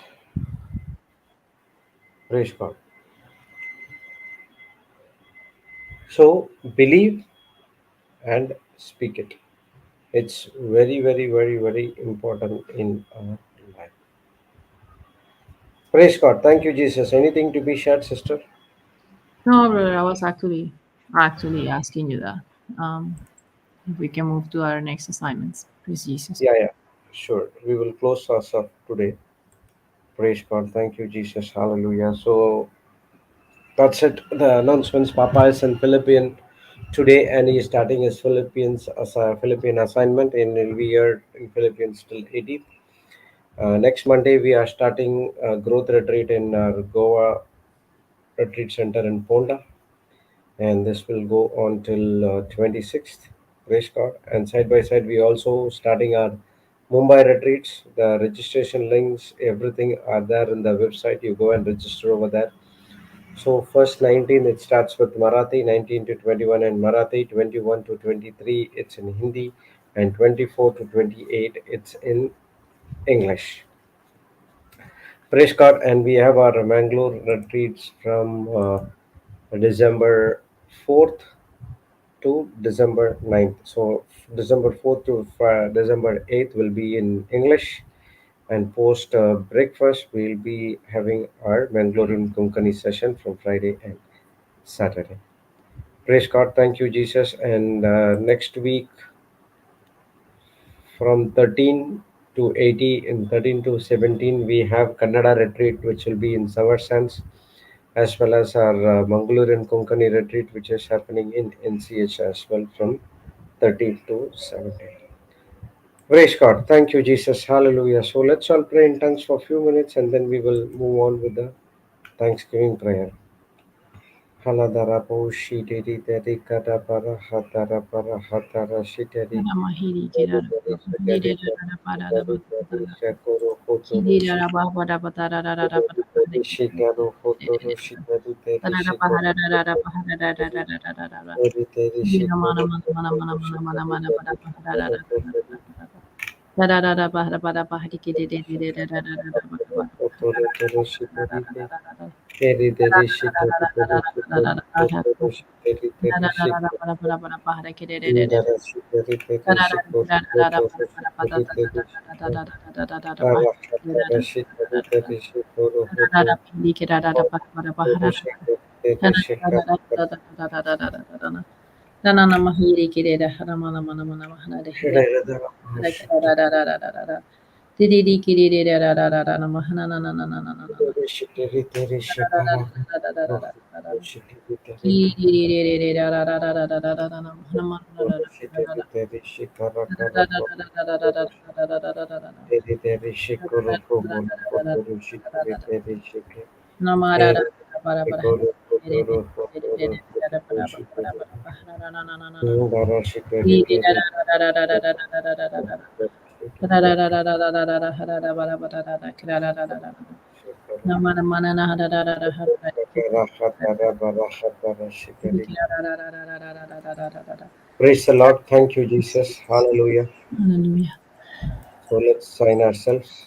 praise God. So believe and speak it. It's very, very, very, very important in our life. Praise God. Thank you, Jesus. Anything to be shared, sister? No, brother, I was actually asking you that. If we can move to our next assignments. Praise Jesus. Yeah, yeah. Sure. We will close us up today. Praise God. Thank you, Jesus. Hallelujah. So that's it. The announcements. Papa is in Philippines today, and he is starting his Philippines as a Philippine assignment, and he'll be here in Philippines till 18th. Next Monday, we are starting a growth retreat in Goa Retreat Center in Ponda, and this will go on till 26th. Praise God. And side by side, we also starting our Mumbai retreats. The registration links, everything are there in the website. You go and register over there. So first 19 it starts with Marathi, 19 to 21 in Marathi, 21 to 23 it's in Hindi, and 24 to 28 it's in English. Praise God, and we have our Mangalore retreats from December 4th to December 9th. So, December 4th to December 8th will be in English, and post breakfast, we'll be having our Mangalorean Konkani session from Friday and Saturday. Praise God, thank you, Jesus. And next week, from 13 to 80, in 13 to 17, we have Kannada retreat, which will be in Summer Sands, as well as our Mangalorean Konkani retreat, which is happening in NCH as well from 13 to 17. Praise God. Thank you, Jesus. Hallelujah. So let's all pray in tongues for a few minutes and then we will move on with the Thanksgiving prayer. Haladara po shiteri teri kada para hatara para hatara shiteri Mahiri teri Kirara teri shiteri Mahiri teri teri shakoro kotoro Kirira shiteri Baba Batara teri teri shikaro kotoro shiteri teri shikoro kotoro teri teri shikoro kotoro shiteri teri shikoro kotoro kotoro toro shiteri teri teri shiteri teri shikoro kotoro shiteri teri shikoro indara shiteri teri shikoro kotoro shiteri teri shikoro ara hatara shiteri teri shikoro kotoro kotoro shiteri teri shikoro Nana Mahiri Kireda Haramana Mana Mana Mahana de Hede shiteri Didi Kirida Mahana Nana shiteri teri shikara shiteri teri shiteri teri shikara kara teri teri shikoro kotoro kotoro shiteri teri shikara Namara teri shikoro kotoro kotoro kotoro shiteri indara shiteri teri Namana Praise the Lord. Thank you, Jesus. Hallelujah. Hallelujah. So let's sign ourselves.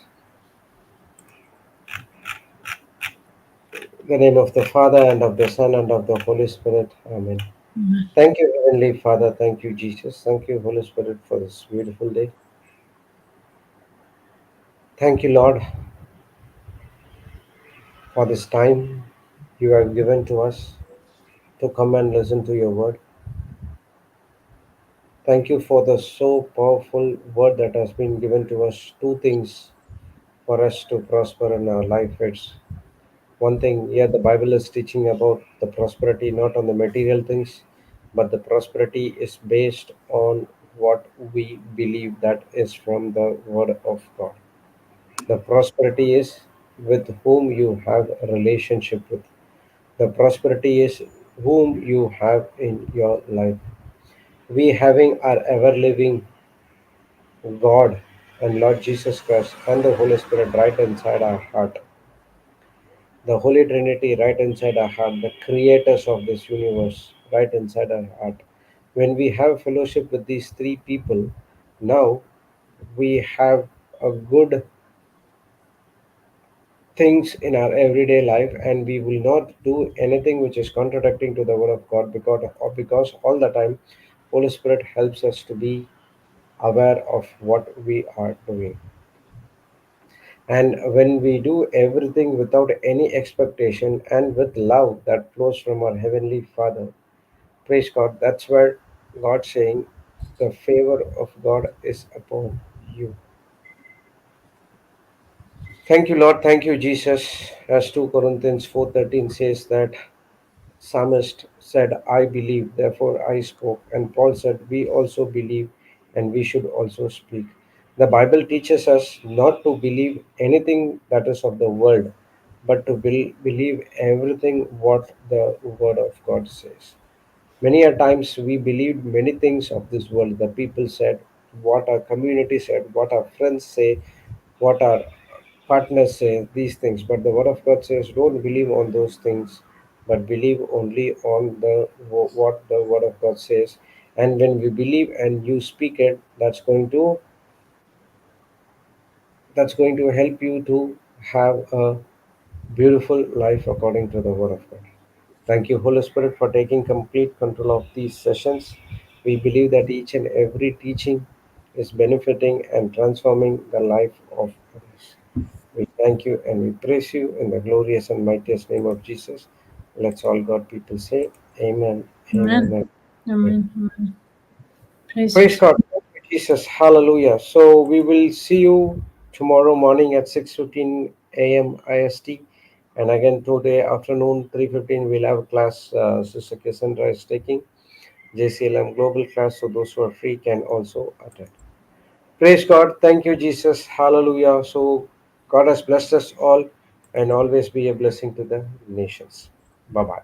In the name of the Father and of the Son and of the Holy Spirit. Amen. Amen. Thank you, Heavenly Father. Thank you, Jesus. Thank you, Holy Spirit, for this beautiful day. Thank you, Lord, for this time you have given to us to come and listen to your word. Thank you for the so powerful word that has been given to us. Two things for us to prosper in our life. It's one thing, yeah, the Bible is teaching about the prosperity not on the material things, but the prosperity is based on what we believe that is from the Word of God. The prosperity is with whom you have a relationship with. The prosperity is whom you have in your life. We having our ever living God and Lord Jesus Christ and the Holy Spirit right inside our heart, the Holy Trinity right inside our heart, the creators of this universe right inside our heart. When we have fellowship with these three people, now we have a good things in our everyday life and we will not do anything which is contradicting to the word of God because all the time Holy Spirit helps us to be aware of what we are doing. And when we do everything without any expectation and with love that flows from our Heavenly Father, praise God, that's where God's saying, the favor of God is upon you. Thank you, Lord. Thank you, Jesus. As 2 Corinthians 4:13 says that psalmist said, I believe, therefore I spoke. And Paul said, we also believe and we should also speak. The Bible teaches us not to believe anything that is of the world, but to believe everything what the word of God says. Many a times we believed many things of this world. The people said, what our community said, what our friends say, what our partners say, these things. But the Word of God says, don't believe on those things, but believe only on what the Word of God says. And when we believe and you speak it, that's going to that's going to help you to have a beautiful life according to the Word of God. Thank you, Holy Spirit, for taking complete control of these sessions. We believe that each and every teaching is benefiting and transforming the life of others. We thank you and we praise you in the glorious and mightiest name of Jesus. Let's all God people say, Amen, Amen, Amen. and Amen. Amen. Amen. Praise Praise Jesus. God. Thank you, Jesus. Hallelujah. So we will see you tomorrow morning at 6:15 a.m. IST. And again today afternoon 3:15 we'll have a class. Sister Cassandra is taking JCLM Global class. So those who are free can also attend. Praise God. Thank you, Jesus. Hallelujah. So God has blessed us all and always be a blessing to the nations. Bye bye.